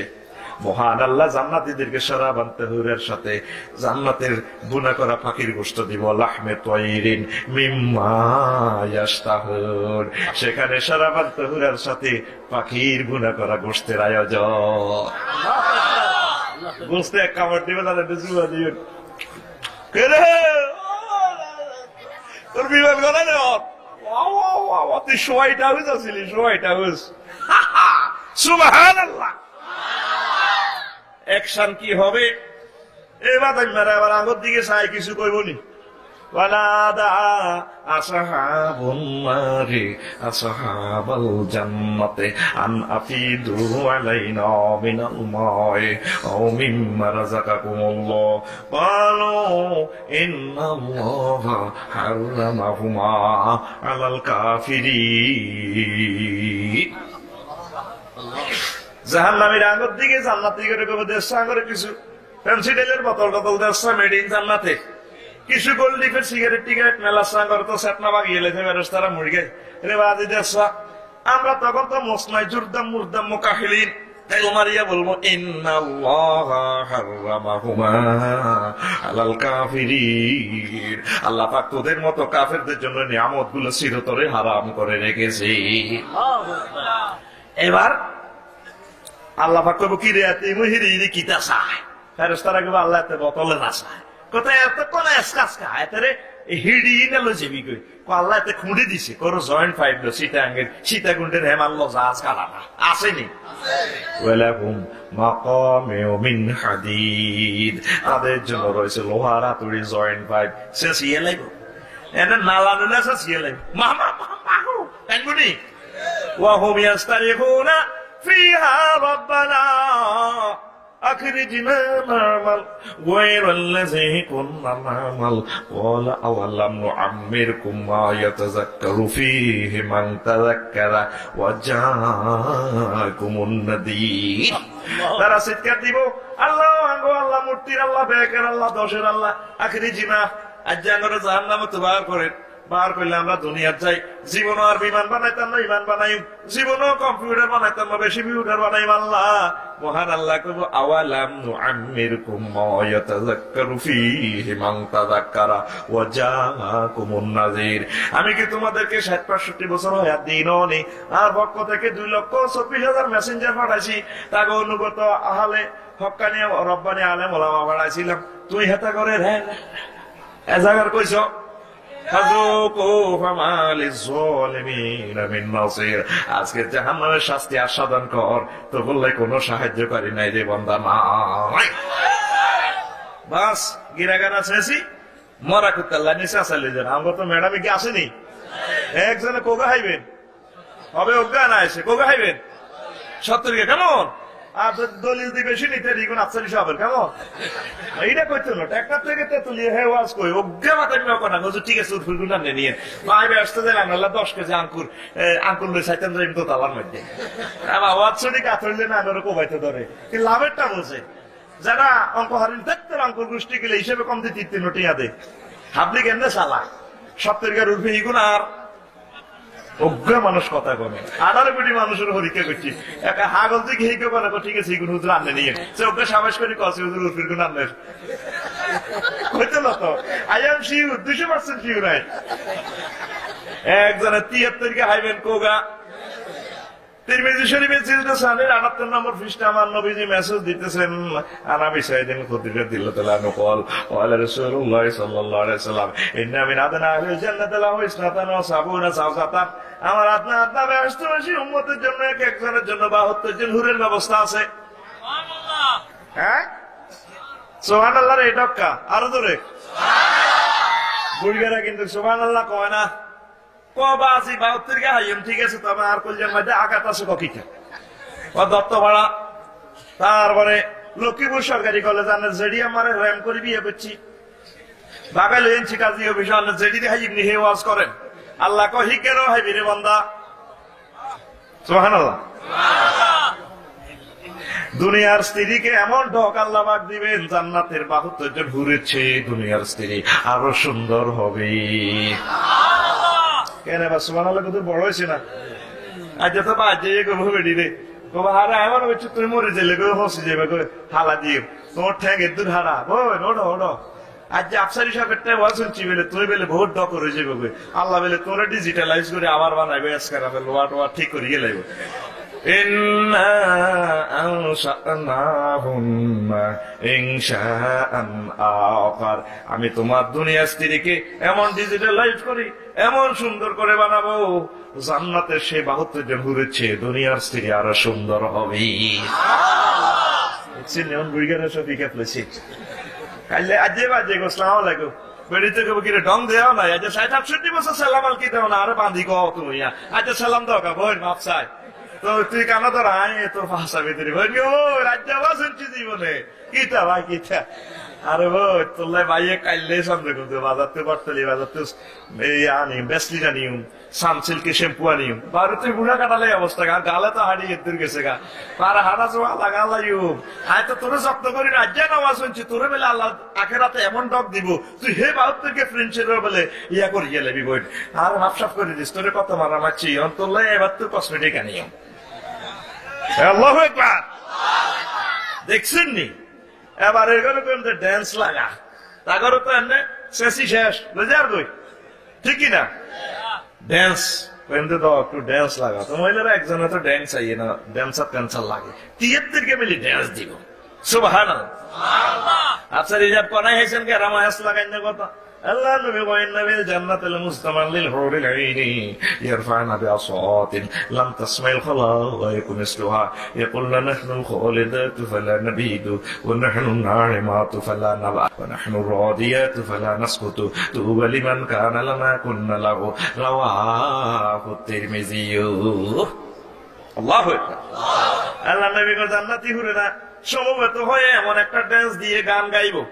মহান আল্লাহ জান্নাতীদেরকে শরাবান তাহুরের সাথে জান্নাতের বুনা করা পাখির গোশত দিব, লাহমে তায়রিন মিম্মা ইয়াশতাহুন। সেখানে শরাবান তাহুরের সাথে পাখির বুনা করা গোশতের আয়োজন। গোশতে এক কামড় দিবে, তাদের জুয়া দিবে, তোর বিমান করা নেওয়া তুই সময়টা হুজ আসিলি, সময়টা হুজ। সুবহানাল্লাহ। অ্যাকশন কি হবে এবার আবার আগর দিকে চাই কিছু কইবনি। ওয়ালাদা আসহাবুন নারি আসহাবাল জান্নাতি আন আফিদু আলাইনা মিনাল মাই আও মিম্মা রাযাকাকুমুল্লাহ ক্বালু ইন্নাল্লাহা হারামাহুমা আলাল কাফিরিন। জাহান্নামীর আগর দিকে জান্নাতি করে কবে দেড়শা করে কিছু পেন্সিডেলের বোতল টতল দেড়শা মেড ইন জান্নাতে, কিছু গোল্ড লিফের সিগারেট টিগারেট মেলা করে তো সেটনা বাগিয়ে লেখে বেরোস তারা মুরগে রে বাদি দেড়শা। আমরা তখন তো মসনাই জুরদাম মুরদাম মুকাহিলিন, তাই মারিয়া বলবো ইন্নাল্লাহা হারামাহুমা আলাল কাফিরিন। আল্লাহ পাক তোদের মতো কাফেরদের জন্য নিয়ামত গুলো চিরতরে হারাম করে রেখেছে। এবার আল্লাহ পাক কইব কি রে তুমি হিরি কিতা চায়, ফেরেশতারা কইব আল্লাহ এত বোতলে না চায়, কোথায় এত কোন এসকাস খায় তারে হিড়ি নেলো যেবি কই আল্লাহ এত খুঁড়ি দিছে কোন জয়েন্ট ফাইভ লো সীতাঙ্গের সীতাকুণ্ডের হেমাল্লো জাহাজ কালানা আসেনি। ওয়ালাহুম মাকামিউ মিন হাদিদ, তাদের জন্য রয়েছে লোহার হাতুড়ি জয়েন্ট ফাইভ। সে সিয়ে লাগবে এটা নালা দিলে সে সিয়ে লাগবে মামা মামা কানবুনি। ওয়াহুম ইয়াস্তারিখুনা فيها ربنا أخرجنا نعمل غير الذي كنا نعمل قال أولم نعمركم ما يتذكر فيه من تذكر وجاءكم النذير। তারা চিৎকার দিব আল্লাহ আঙ্গো আল্লাহ মূর্তির আল্লাহ বেকের আল্লাহ দশের আল্লাহ আখরিজিনা আজ আঙ্গরে জাহান্নামে তো বার করেন। বার করলে আমরা দুনিয়ার যাই, জীবনও আর বিমান বানাইতাম না, ইমান বানাই, জীবনও কম্পিউটার বানাইতাম না, বেশি কম্পিউটার বানাই আল্লাহ। মহান আল্লাহ কইব আওয়ালাম নুআম্মিরকুম মা ইয়াতাযাক্কারু ফীহি মান তাযাক্কারা ওয়া জাআকুমুন নাযীর। আমি কি তোমাদেরকে ৬০-৬৫ বছর হায়াত দিইনি? আর পক্ষ থেকে ২,২৪,০০০ মেসেঞ্জার পাঠাইছি, তাকে অনুগত আহলে হক্কানি রব্বানি আলেম ওলামা পাঠাইছিলাম। তুই হেতা করে রে এ জায়গার কইছ আজকে জাহান্নামের শাস্তি আস্বাদন কর, তো বললে কোনো সাহায্যকারী নাই রে বান্দা নাই। বাস গিরাগানা শেষি মরা কুত্তাল্লা নিচে আসালে যান। আমরা তো ম্যাডামে কি আসেনি, একজনে কোগা হাইবেন হবে অজ্ঞান আছে কোগা হাইবেন 70 কেমন আর দলিল দিবে শুনিতে দ্বিগুণ ৪৮ হবে কেমন এইটা কইতো না ট্রাক্টর থেকে তেতুলিয়ে হে ওয়াজ কই অজ্ঞা মাথা নিয়ে কথা না ঠিক আছে ফুলগুলো না নিয়ে বাইরে আসতে দিলাম আল্লাহ 10 কেজি আঙ্কুর লই চাইতেন যাই তো তালার মধ্যে আমার ওয়াজ শুনি কাতরলে না আরো কোবাইতে ধরে কি লাভেরটা বলছে যারা অঙ্ক হারিন দেখতে আঙ্কুর গোষ্ঠী গেলে হিসেবে কম দিয়ে 3 নোটিয়া দে হাবলি কেন সালা 70 এর উঠবে ইগুণ আর অজ্ঞ মানুষ কথা কমে 18 কোটি মানুষের পরীক্ষা করছি একটা হাগল থেকে হেঁকে বলে ঠিক আছে এগুলো হুজুর আনলে নিয়ে সে অজ্ঞ সাবাস করে কছে হুজুর উর্ফির গুণ আনলেন হইতো না তো আই এম শিওর 200% শিওর নাই একজনের 73 কে হাইবেন কোগা তিরমিজি শরীফে সিলসিলা সাহের 78 নম্বর পৃষ্ঠা আমার নবীজি মেসেজ দিতেছেন আনাবি সাইদিন খুদরিয়া দিল্লাহ নকল ওয়ালা রাসূলুল্লাহ সাল্লাল্লাহু আলাইহি সাল্লাম ইন্না মিন আদনা আহলিল জান্নাতি লাহু ইসনাতান ওয়া সাবুনা সাওজাতান আমার আপনার বেহেশতবাসী উম্মতের জন্য এক একজনের জন্য 72 জন হুরের ব্যবস্থা আছে সুবহানাল্লাহ হ্যাঁ সুবহানাল্লাহ রে ডক্কা আরো জোরে সুবহানাল্লাহ বুড়িরা কিন্তু সুবহানাল্লাহ কয় না কবাজি 72 কে হাইম ঠিক আছে তবে আর কলজের মধ্যে আঘাত আছে ককিটা ও দত্ত ভাড়া তারপরে লক্ষ্মীপুর সরকারি কলেজ আনে জেডি আমারে র্যাম করে বিয়ে করছি বাগাইল এনছি কাজী অফিসে আনে জেডি তে হাইম নিয়ে ওয়াজ করেন আল্লাহ কয় হিকেরও হাইবি রে বান্দা সুবহানাল্লাহ দুনিয়ার স্ত্রীকে এমন ঢক আল্লাহ পাক দিবেন জান্নাতের 72 জন হুরের চেয়ে দুনিয়ার স্ত্রী আরো সুন্দর হবে কেন বা সুবহানাল্লাহ কত বড় হয়েছে না আজ তো বাজে গো বেডি রে বাবা হারা এমন হচ্ছে তুমি মরে গেলে গো হসে যাবে গো হালা দিয়ে তোমার ঠ্যাঙ্গে দূর হারা ওই ওড়ো ওড়ো আজ যে আফসারি সাহেবটা ওয়াজ শুনছি বলে তুই বলে বহুত ডক করে যাবে গো আল্লাহ বলে তোরে ডিজিটালাইজ করে আবার বানাইবে আজকাল আবার লোয়া ঠিক করে গেলে ইন্না আনশানাহুন্না ইনশাআন আখার আমি তোমার দুনিয়ার স্ত্রীকে এমন ডিজিটালাইজ করি এমন সুন্দর করে বানাবো জান্নাতের সেই 72 জন হুরের চেয়ে দুনিয়ার স্ত্রী আরো সুন্দর হবে সিনেমন বুড়িগারে সবই কেপলেছি কাইলে আজে বাজে গো আসসালামু আলাইকুম বেড়িতে কব কি রে ডং দেও না আজ 60-68 বছর সালাম আলকি দেও না আরে বাঁধি কও তুমি আজ সালাম দাও কা বই মাপ চাই তো তুই কানা তো রাই তোর ভাষা ভিতরে ভাই ও রাজ্য শুনছি জীবনে কিটা ভাই কিটা আরে ভাই তোল্লাই ভাইয়ে কাইলে সন্দেহ করতে বাজারতে পারতলি বাজারতে এই আনি বেসলিনা নিউ সানসিল্কে শ্যাম্পু আনিউ ভারতের বুড়া কাটালে অবস্থা গা গালে তো হারিয়ে দূর গেছে গা পার হারা চোয়া লাগা লাইউ আয় তো তোরে যত্ন করি রাজ্য নামাজ শুনছি তোরে বেলে আল্লাহ আখেরাতে এমন ডক দিব তুই হে বাহাত্তরকে ফ্রেন্ডসের বলে ইয়া করিয়ে লেবি বই আর হাফসাফ করে দিস তোরে কত মারা মারছি অন্তল্লাই এবার তোর কসমেটিক আনিও আল্লাহু আকবার দেখছেন নি এবার এগুলো ড্যান্স লাগা তাগরও তো এমনি শেষই শেষ বুঝার বই ঠিক না ড্যান্স একটু ড্যান্স লাগা তো মহিলারা একজনের তো ড্যান্স আইয়ে না ড্যান্সার ট্যান্সার লাগে 73 কে মিলি ড্যান্স দিব সুবহানাল্লাহ আচ্ছা রিজার্ভ করাই হয়েছেন কে রামায়াস লাগাই না কথা আল্লাহ নবী ওয়াইন্না বিল জান্নাতিল মুস্তামান লিল হুরিল আইনি ইয়ারফানা বিআসাতিন লাম তাসমাইল খালাইকু মিসলুহা ইয়াকুলনা নাহনুল খালিদাতু ফালা নাবিদু ওয়া নাহনুন নাইমাতু ফালা নাবা ওয়া নাহনু রাদিয়াতু ফালা নাসকুতু তুবা লিমান কানা লানা কুন্না লাহু রাওয়াহু তিরমিজি আল্লাহু আকবার আল্লাহ নবী গো জান্নাতি হুরেরা সমবেত হয়ে এমন একটা ডান্স দিয়ে গান গাইবো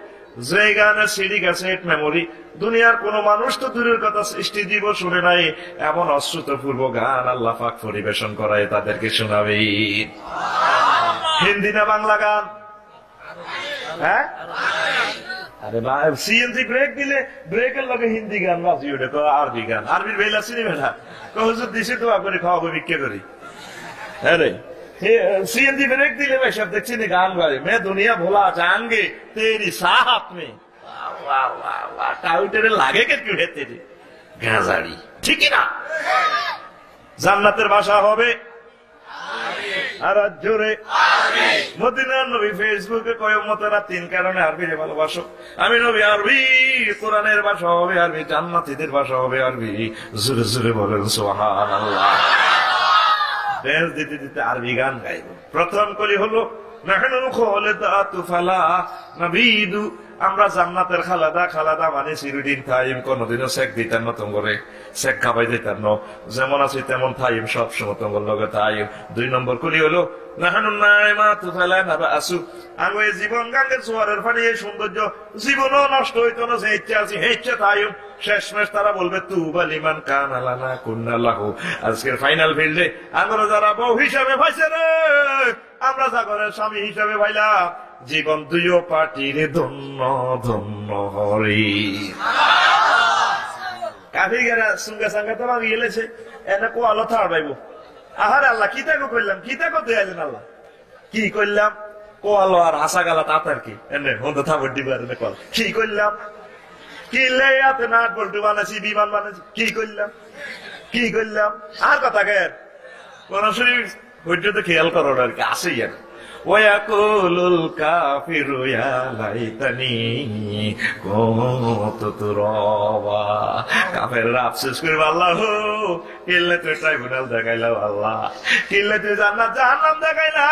যে গানের সিডি ক্যাসেট মেমোরি দুনিয়ার কোন মানুষ তো দূরের কথা সৃষ্টি জীব শুনে নাই এমন অশ্রুতপূর্ব গান আল্লাহ পাক পরিবেশন করায় তাদেরকে শোনাবে হিন্দি না বাংলা গান হ্যাঁ আরে সিএনজি ব্রেক দিলে ব্রেকের লগে হিন্দি গান বাজি ওঠে তো আরবি গান আরবির বেলা চিনি বেটা হুজুর দিছে দোয়া করে খাওয়াবো ভিক্ষা করি হ্যাঁ রে सीएनजी ब्रेक दिले भाई शब्द देखी नहीं गान गाए मैं दुनिया भुला जाएंगे तेरी साहब में वाह वाह वाह टाउ तेरे लागे के क्यों है तेरी गाजाड़ी ठीक है ना জান্নাতের ভাষা হবে আর জোরে মদিনার নবী ফেসবুকে কয় উম্মতেরা 3 কারণে আরবিরে ভালোবাসো আমি নবী আরবি কোরআনের ভাষা হবে আরবি জান্নাতীদের ভাষা হবে আরবি জোরে জোরে বলেন সুবহানাল্লাহ ড্যান্স দিতে দিতে আরবি গান গাইব প্রথম কলি হলো নাহনু খালিদাতু ফালা নাবিদু আমরা জান্নাতের খালাদা খালাদা মানে চিরদিন থাইম কোনদিনও শেক দিতেন না তোমরে শেক খাবাই দিতেন না যেমন আছে তেমন থাইম সব সময় তোমার লগে থাইম 2 নম্বর কলি হলো নাহনু নাইমাতু ফালা নাবাসু আমি এই জীবন গাঙ্গের জোয়ারের পানি এই সৌন্দর্য জীবনও নষ্ট হইতো না যে ইচ্ছা আছে ইচ্ছা থাইম শেষমেশ তারা বলবে তুবা লিমান কানা লানা কুন্না লাহু আজকের ফাইনাল ফিল্ডে আমরা যারা বউ হিসাবে ভাইছে রে আমরা জাগরের স্বামী হিসাবে ভাইলাম জীবন দুইও পার্টির ধন্য ধন্য হরি কাফির গেরা সুঙ্গা সাঙ্গা তো ভাঙিয়ে গেলেছে এনে কো আলো থার পাইব আহার আল্লাহ কি তাকে করলাম কি তাকে দেয়ালেন আল্লাহ কি করলাম কো আলো আর হাসা গালা তাতার কি এনে হন্দ থামর দিবার এনে কল কি করলাম কি লেয়াতে না বল্টু বানাইছি বিমান বানাইছি কি করলাম আর কথা কে কোন শরীর হইতে খেয়াল করো আর কি আসেই আর ওয়াকুলুল কাফিরু ইয়া লাইতানি কুনতু তুরাবা কাফেররা আফসোস করবে আল্লাহ কিল্লে তুই ট্রাইব্যুনাল দেখাইলাম আল্লাহ কিল্লে তুই জাহান্নাম দেখাইলা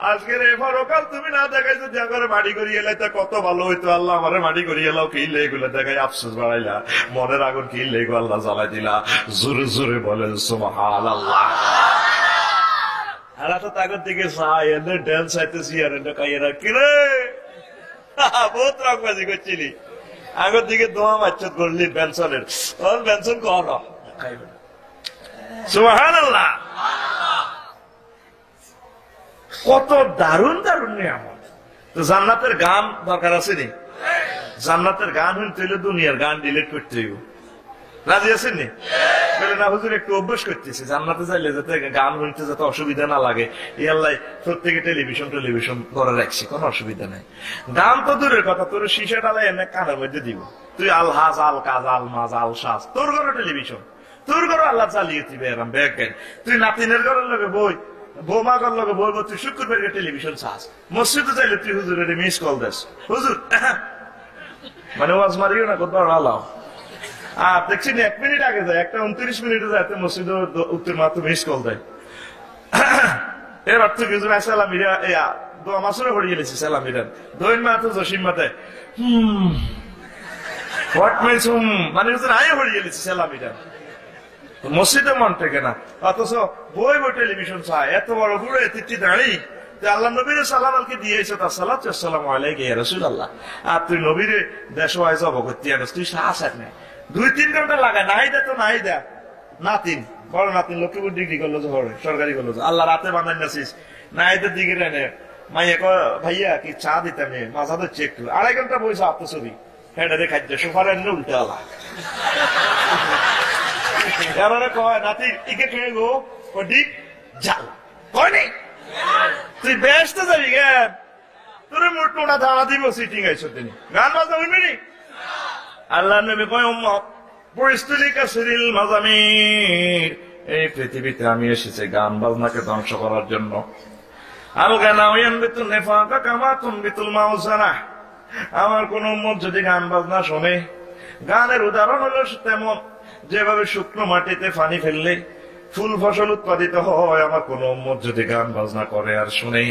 আজকের এই পরকাল তুমি না দেখাইছো যে করে মাটি করিয়ে এলাইতে কত ভালো হইতো আল্লাহ আমারে মাটি করিয়ে এলাও কিল্লে এগুলো দেখাই আফসোস বাড়াইলা মনের আগুন কিল্লে এগুলো আল্লাহ জ্বালাই দিলা জোরে জোরে বলেন সুবহানাল্লাহ আরা তো তাগর দিকে চাই এনে ড্যান্স চাইতেছি আর এনে কাইয়েরা কিরে বহুত রকবাজি করছিলি আগর দিকে দোয়া মাচ্ছত করলি বেনসনের ওর বেনসন কর সুবহানাল্লাহ কত দারুণ দারুণ নিয়ামত তো জান্নাতের গান দরকার আছে নি জান্নাতের গান হইতে হইলে দুনিয়ার গান ডিলিট করতে হইব রাজি আছেন নি বলে না হুজুর একটু অভ্যাস করতেছি জান্নাতে চাইলে যাতে গান শুনতে যাতে অসুবিধা না লাগে এই আল্লাহ প্রত্যেকে টেলিভিশন করে রাখছি কোনো অসুবিধা নাই গান তো দূরের কথা তোর শিশা ডালাই এনে কানের মধ্যে দিব তুই আল হাজ আল কাজ আল মাজ আল সাজ তোর ঘরে টেলিভিশন তোর ঘরে আল্লাহ চালিয়ে দিবে এরম ব্যাগ তুই নাতিনের ঘরের লগে বই বৌমা ঘর লগে বই তুই শুক্রবার টেলিভিশন চাস মসজিদে চাইলে তুই হুজুরের মিস কল দেস হুজুর মানে ওয়াজ মারিও না কত আল্লাহ আর দেখছি 1 মিনিট আগে যায় একটা 29 মিনিটে যায় মসজিদ উত্তর মাত্র মিস কল দেয় এর অর্থ কিছু না সালামিরা দোয়া মাসুরে হয়ে গেলেছি সালামিরা দৈন মাত্র জসিম মাতে হোয়াট মিনস মানে আয় হয়ে গেলেছি সালামিরা মসজিদে মন থেকে না অথচ বই টেলিভিশন চায় এত বড় বুড়ো এতিটি দাঁড়িয়ে আল্লাহ নবীর সালাম আলকে দিয়েছে তার সালাতু আলাইকা ইয়া রাসূলুল্লাহ আর তুই নবীরে দেশ ওয়াইজ অবগতি আনস তুই সাহস নাই 2-3 ঘন্টা লাগায় নাই দে তো নাই দে নাতিন বড় নাতিন লক্ষ্মীপুর ডিগ্রি করলো জহরে সরকারি করলো আল্লাহ রাতে বানাই নাছিস নাইদের দিকে রেনে মাইয়া ভাইয়া কি চা দিতাম মাঝা ধরছে একটু 2.5 ঘন্টা বইছে আপনি ছবি হেঁটে রে খাদ্য সোফার এনে উল্টে আলা এবারে কয় নাতি ইকে খেয়ে গো ডিক জাল কয় নেই তুই ব্যস্ত যাবি গে তোর মোটা ধারা দিব সিটিং আইসো তিনি গান বাজনা হইবি নি আল্লাহ নবী কয় উম্মত পরিস্থিতি কাসরিল মাজামির এই পৃথিবীতে আমি এসেছি গান বাজনাকে ধ্বংস করার জন্য আল গানা ইয়ানবিতু নিফাকা কামা তুনবিতুল মাউসানা আমার কোন উম্মত যদি গান বাজনা শুনে গানের উদাহরণ হলো তেমন যেভাবে শুকনো মাটিতে পানি ফেললে ফুল ফসল উৎপাদিত হয় আমার কোন উম্মত যদি গান বাজনা করে আর শুনে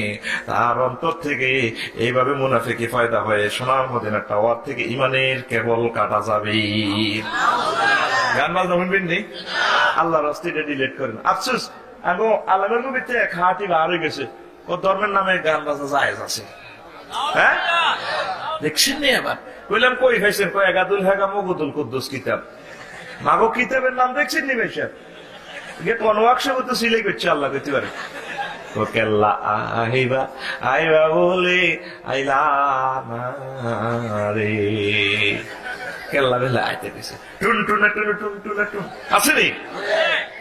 তার অন্তর থেকে এইভাবে মুনাফিকি ফায়দা হয়ে সোনার মদিনার টাওয়ার থেকে ইমানের কেবল কাটা যাবে গান বাজনা শুনবেন নি আল্লাহর রাস্তাটা ডিলিট করেন আফসোস আগো আল্লাহর নবীতে খাঁটি বার হয়ে গেছে ও ধর্মের নামে গান বাজনা জায়েজ আছে হ্যাঁ দেখছেন নি আবার কইলাম কই খাইছেন কয় এগাদুল হেগা মগুদুল কুদ্দুস কিতাব মাগো কিতাবের নাম দেখছেন নি বেশার কোন ওয়ার্কশপ তো সিলাই করছে আল্লাহ করতে পারে কেল্লা আইবা আইবা বলে আইলা রে কেল্লা বেলা আইতে গেছে টুন টুনা টুন টুন টুনা টুন আসেনি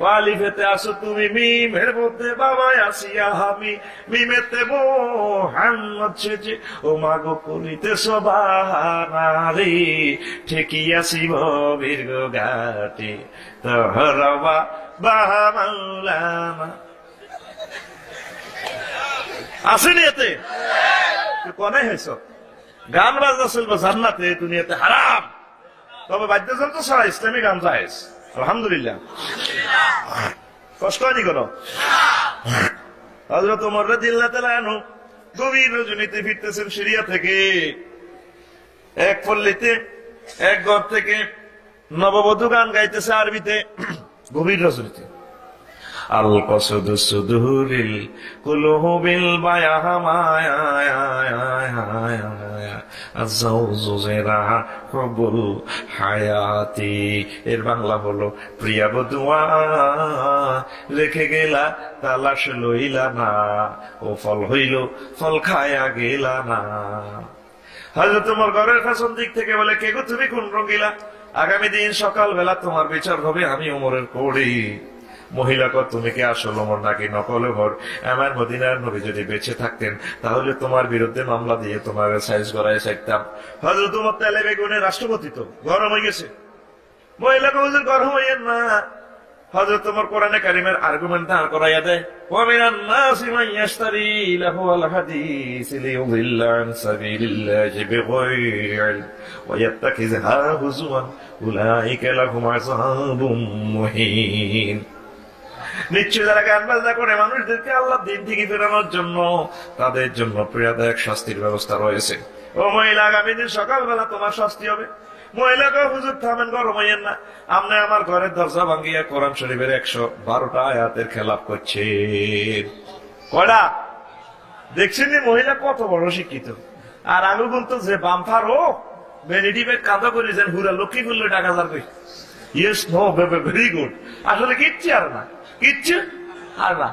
ওয়ালিফেতে আসো তুমি মিমের মধ্যে বাবাই আসিয়া আমি মিমেতে মোহাম্মদ সেজে ও মাগো করিতে সবানা রে ঠেকিয়াছি ভবির গো ঘাটে তোহরবা বাহা মাওলানা আসেনি এতে কোনে হয়েছ গান বাজনা চলবে জান্নাতে দুনিয়াতে হারাম তবে বাদ্যযন্ত্র ছাড়া ইসলামী গান জায়েজ আলহামদুলিল্লাহ কষ্ট হয়নি কোন হযরত ওমর রাদিয়াল্লাহু তাআলা আনহু গভীর রজনীতে ফিরতেছেন সিরিয়া থেকে এক পল্লীতে এক ঘর থেকে নববধূ গান গাইতেছে আরবিতে গভীর রজনীতে আল কসদু সুদুরিল কুলুবিল বায়ামায়া আযাউযু যিরা হুবুল হায়াতি এর বাংলা হলো প্রিয়া বধুয়া রেখে গেলা তালাশ লইলা না ও ফল হইল ফল খায়া গেলা না হযরত ওমর ঘরের পেছন দিক থেকে বলে, কে গো তুমি কোন রঙ্গিলা? আগামী দিন সকালবেলা তোমার বিচার হবে আমি ওমরের কোড়ে। মহিলা কর, তুমি কি আসল ওমর নাকি নকল ওমর? আমার মদিনার নবী যদি বেঁচে থাকতেন তাহলে তোমার বিরুদ্ধে মামলা দিয়ে তোমার সাইজ করায় চাইতাম। হযরত ওমর তেলে বেগুনে রাষ্ট্রপতি, তো গরম হয়ে গেছে। মহিলা হুজুর গরম হইয়েন না। হযরত ওমর কোরআনে কারিমের আর্গুমেন্ট দাঁড় করাইয়া দেয়, ওয়া মিনান নাসি মান ইয়াশতারি লাহওয়াল হাদিস লিয়ুদিল্লা আন সাবিলিল্লাহি বিগাইরি ইলম ওয়া ইয়াত্তাখিযহা হুজুওয়ান উলাইকা লাহুম আযাবুম মুহিন। নিশ্চয় যারা গান বাজনা করে মানুষদেরকে আল্লাহর দিন থেকে ফেরানোর জন্য, তাদের জন্য পীড়াদায়ক শাস্তির ব্যবস্থা রয়েছে। ও মহিলা, আগামী দিন সকালবেলা তোমার শাস্তি হবে। মহিলাকে, হুজুর থামেন, গরম হইয়েন না। আপনি আমার ঘরের দরজা ভাঙ্গিয়া কোরআন শরীফের 112টা আয়াতের খেলাপ করছেন। কয়টা দেখছেন? মহিলা কত বড় শিক্ষিত। আর আমি বলতো যে বাম্পার ও ভেরিডিবেট কাঁদা করে যেন হুরা লক্ষ্মী ফুললে টাকা যাবে। Yes, no, very good. আসলে কিচ্ছু আর না, কিচ্ছু আর না।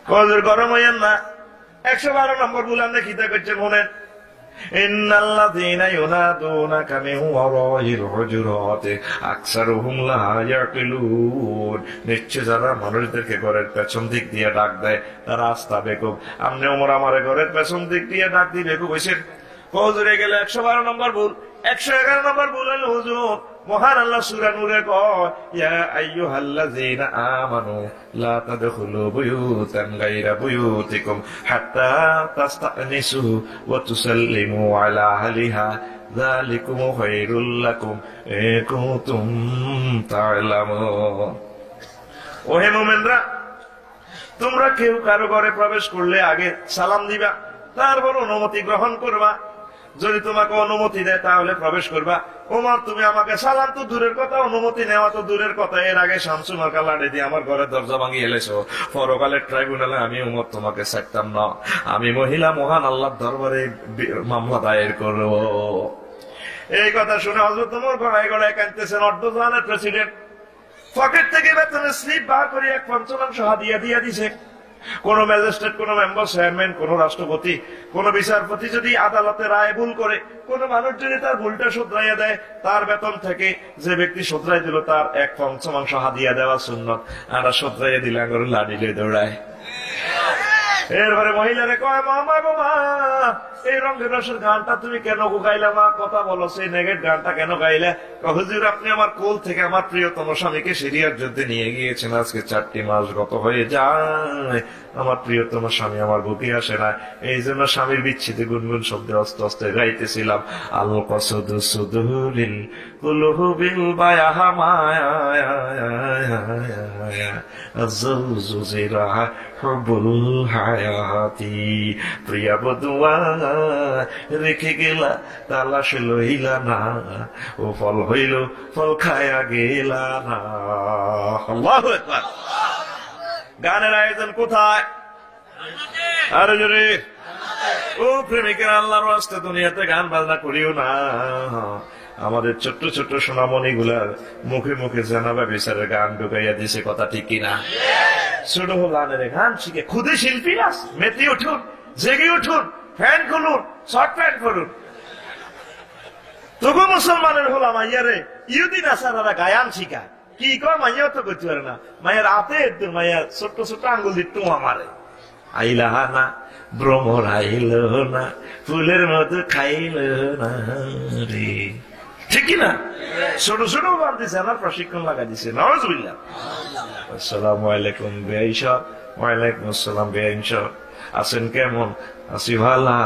কজের গরম হইয়েন না। 112 নম্বর বলে আপনি খিতা করছেন, মনেন ইন্নাল্লাযীনা ইউনাদুনাকা মিন ওয়ারাইল হুজুরাতি আকসারুহুম লা ইয়াকিলুন। নিশ্চয় যারা মানুষদেরকে ঘরের পেছন দিক দিয়ে ডাক দেয় তারা আস্তা বেকুব। আপনি ওমর আমারে ঘরের পেছন দিক দিয়ে ডাক দিয়ে বেকুব হইছেন। হুজুরে গেলে 112 নম্বর ভুল। 111 নম্বর ভুল হলো হুজুর মহান আল্লাহ সূরা নূরে কয়, ইয়া আইয়ুহাল্লাযীনা আমানু লা তাদখুলু বুয়ুতান গায়রা বুয়ুতিকুম হাত্তা তাস্তানিসু ওয়া তুসাল্লিমু আলা আহলিহা যালিকুম খায়রুল লাকুম ইন কুনতুম তা'লামুন। ওহে মুমিনরা, তোমরা কেউ কারো ঘরে প্রবেশ করলে আগে সালাম দিবা, তারপর অনুমতি গ্রহণ করবা। যদি তোমাকে অনুমতি দেয় তাহলে প্রবেশ করবা। ওমর, তুমি আমাকে সালাম তো দূরের কথা, অনুমতি নেওয়া তো দূরের কথা। এর আগে শামসু মার্কা লাড়ি দিয়ে আমার ঘরের দরজা ভাঙিয়ে এলেছো। পরকালের ট্রাইব্যুনালে আমি ওমর তোমাকে ছাড়তাম না। আমি মহিলা মহান আল্লাহর দরবারে মামলা দায়ের করব। এই কথা শুনে হযরত ওমর গড়ায় গড়ায় কাঁদতেছেন। অর্ধজাহানের প্রেসিডেন্ট পকেট থেকে বেতনের স্লিপ বার করে 1/5 হাদিয়া দিয়ে দিছে। কোন ম্যাজিস্ট্রেট, কোন মেম্বার, চেয়ারম্যান, কোন রাষ্ট্রপতি, কোন বিচারপতি যদি আদালতে রায় ভুল করে, কোন মানুষ যদি তার ভুলটা শুধরাইয়া দেয়, তার বেতন থেকে যে ব্যক্তি শুধরাই দিল তার 1/5 হাদিয়া দেওয়া সুন্নত। আর শুধরাইয়া দিলে আঙুর লাড়িলে দৌড়ায়। এরপরে মহিলারে কয়, মামা গো মা, এই রঙের রসের গানটা তুমি কেন গাইলা মা? কথা বলো, সেই নেগেট গানটা কেন গাইলে? হুজুর, আপনি আমার কোল থেকে আমার প্রিয়তম স্বামীকে সিরিয়ার যুদ্ধে নিয়ে গিয়েছেন। আজকে 4টি মাস গত হয়ে যায়, আমার প্রিয়তম স্বামী আমার বুকে আসে না। এই জন্য স্বামীর বিচ্ছেদে গুনগুন শব্দে অস্তে অস্তে গাইতেছিলাম, আল কসদু সুদুরিল কুলুবিল বায়াহা মায়া আযুযুজিরা হুবুল হায়াতি। প্রিয়া বধুয়া রেখে গেলা, তালাশ লইলা না, ও ফল হইল ফল খায়া গেলা না। আল্লাহু আকবার। গানের আয়োজন কোথায়? আরে জোরে। ও প্রেমিকের, আল্লাহর ওয়াস্তে দুনিয়াতে গান বাজনা করিও না। আমাদের ছোট্ট ছোট্ট সোনামণি গুলার মুখে মুখে জানাবা বিচারের গান ঢুকাইয়া দিছে, কথা ঠিক কিনা? ছোট গানের গান শিখে খুদে শিল্পী না, মেতে উঠুন, জেগে উঠুন, ফ্যান খুলুন, শর্ট প্যান্ট করুন। তবু মুসলমানের হলাম মাইয়ারে ইহুদি নাসারারা গায়ান শিখায়। কি কয়? মাইয়াও তো করতে পারে না। মায়ের হাতে মাইয়া ছোট্ট ছোট্ট আঙ্গুল দিত আমারে। আইলা না ভ্রমর, আইল না ফুলের মতো খাইল না রে, ঠিক কিনা? ছোট ছোট গান দিছে, আমার প্রশিক্ষণ লাগা দিছে। নাউজুবিল্লাহ। আসসালামু আলাইকুম বেআইন সাহেব। ওয়ালাইকুম আসসালাম বেআইন সাহেব। আছেন কেমন? আছি ভালা,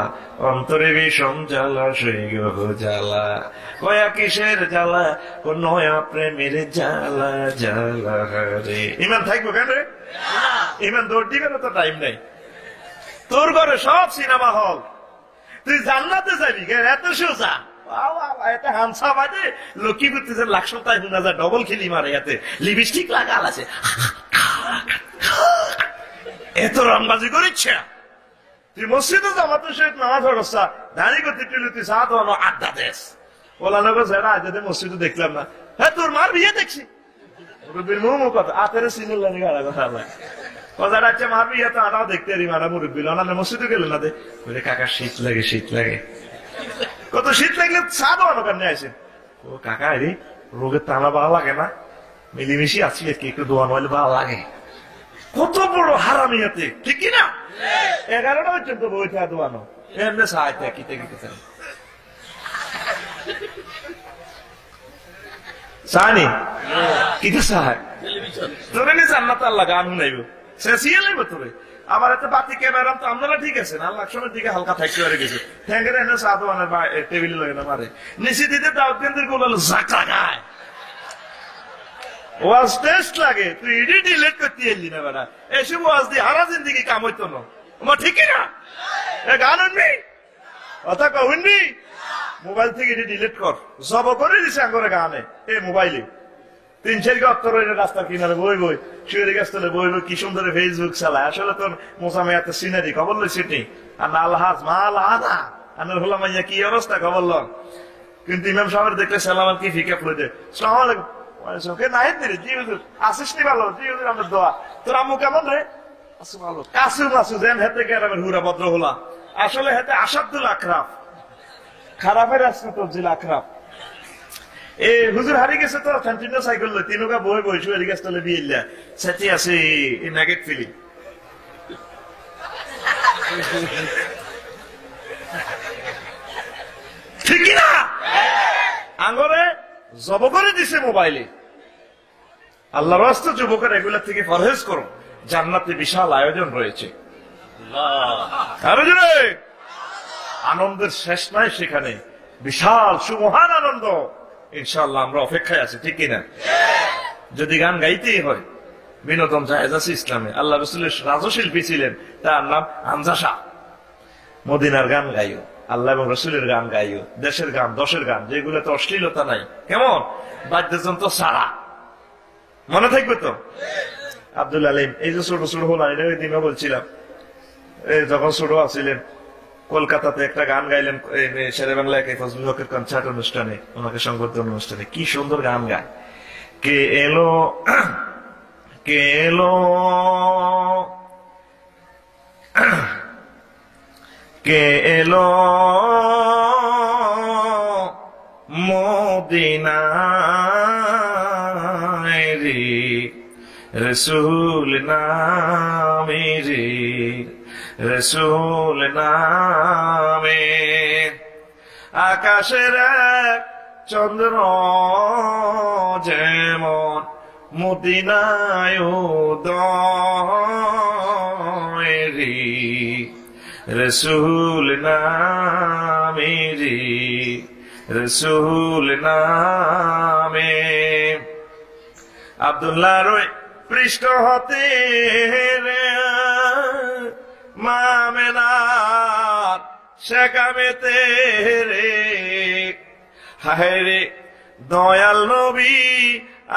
অন্তরে বিষম জ্বালা, সৈগ জ্বালা, কয়া কিসের জ্বালা, নয়া প্রেমের জ্বালা জ্বালা রে। ইমান থাকবো কেন রে? ইমান দৌড় দিবে না, তো টাইম নাই। তোর ঘরে সব সিনেমা হল, তুই জান্নাতে যাবি এত সোজা। হামসা বাজে লক্ষ্মী করতেছে, 1,70,000 ডবল খেলি মারে, এতে লিপস্টিক লাগাল আছে, এত রংবাজি করিচ্ছে। তুই মসজিদে জামাতে সহিত নামাজ পড়ছা, দাঁড়ি করতে তুই তুই চা ধরানো আড্ডা দেশ ওলানো সেটা আজ মসজিদে দেখলাম না। হ্যাঁ, তোর মার বিয়ে দেখছি, মুরব্বীর মুখ কথা আতের সিনুল্লাহ গাড়া কথা নয়। কথাটা হচ্ছে মার বিয়ে তো আটাও দেখতে পারি, মারা মুরব্বী না মসজিদে গেল না দে, কাকা শীত লাগে শীত লাগে। কত শীত লাগলে চা দেওয়ানো কারণে আসেন। ও কাকা রে, রোগের টানা ভালো লাগে না, মিলিমিশি আছি কি একটু দোয়ানো হলে ভালো লাগে। কত বড় হারামি হাতে, ঠিক কিনা? 11টা পর্যন্ত বইটা দোয়ানো, এমনি সাহায্য কিতে কিতে সানি কিতে সাহায্য তোরে নি জান্নাত আল্লাহ গান শুনাইব, শেষিয়ে লাইব তোরে। আবার এত বাতি ক্যামেরা তো আপনারা ঠিক আছে না, আল্লাহ সময় দিকে হালকা থাকতে পারে গেছে, ঠ্যাঙ্গের এনে চা দোয়ানের টেবিলে লাগে না মারে নিচে দিতে দাওয়াত কেন্দ্রের গুলো ঝাঁকা গায় ওয়াজ টেস্ট লাগে, তুই ইডি ডিলেট করতে এলি না বেড়া, এসব ওয়াজ দিয়ে হারা জিন্দিগি কাম হইতো না। আমার ঠিক না এ গান শুনবি, কথা শুনবি, মোবাইল থেকে এটি ডিলিট কর, জব করে দিছে আঙ্গরে গানে এ মোবাইলে 3-4 অত্তর রাস্তার কিনারে বই বই, শুয়ে গাছ তলে বই বই, কি সুন্দর ফেসবুক চালায়। আসলে তোর মোসামেয়াতে সিনারি খবর লই সিটি আর না আলহাজ মা আলাদা আনার হলাম মাইয়া কি অবস্থা খবর ল। কিন্তু ইমাম সাহেব দেখলে সালাম কি ফিকে পড়ে দেয়, সালাম আলাইকুম নাই দিলে জি হুজুর আসিস নি ভালো, জি হুজুর আমাদের দোয়া, তোর আম্মু কেমন রে, আসু ভালো, কাসু মাসু যেন হেতে গ্রামের হুরা ভদ্র হলা, আসলে হেতে আসাদুল আকরাফ, খারাপের আসছে তোর জিল আকরাফ। এ হুজুর হারিয়ে গেছে তো ফ্যান্টিনো সাইকেল লই, তিনকা বই বই শুয়ে গেছে তলে বিয়েলা সাথে আছে এই নেগেট ফিলিং। ঠিক না? আঙ্গরে জব করে দিছে মোবাইলে। আল্লাহ রাস্তা যুবকের এগুলা থেকে পরহেজ করো, জান্নাতে বিশাল আয়োজন রয়েছে। আনন্দের শেষ নাই সেখানে, বিশাল সুমহান আনন্দ। ইনশাআল্লাহ আমরা অপেক্ষায় আছি, ঠিক কিনা? যদি গান গাইতেই হয়, বিনোদন জায়েজ আছে ইসলামে। আল্লাহ রাসূলের রাজশিল্পী ছিলেন, তার নাম হামজা শাহ। মদিনার গান গাইও, আল্লাহ এবং রসুলের গান গাইও, দেশের গান, দশের গান, যেগুলোতে অশ্লীলতা নাই, কেমন বাদ্যযন্ত্র ছাড়া, মনে থাকবে তো? আব্দুল আলিম এই যে ছোট ছোট হল, ওই দিনও বলছিলাম, যখন ছোট আছিলেন কলকাতাতে একটা গান গাইলেন শেরে বাংলায় ফজলুল হকের কনসার্ট অনুষ্ঠানে, ওনাকে সংবর্ধনা অনুষ্ঠানে, কি সুন্দর গান গায়। কে এলো কে এলো কে এলো মদিনায় রে, রসুল নামে রে, রসুল নামে। আকাশের চন্দ্র যেমন মদিনায় উদয় রে, রসুল নামে রে, রসুল নামে। আব্দুল্লাহর পৃষ্ঠ হতে রে মামেনার শেখামেতে রে, হায় রে দয়াল নবী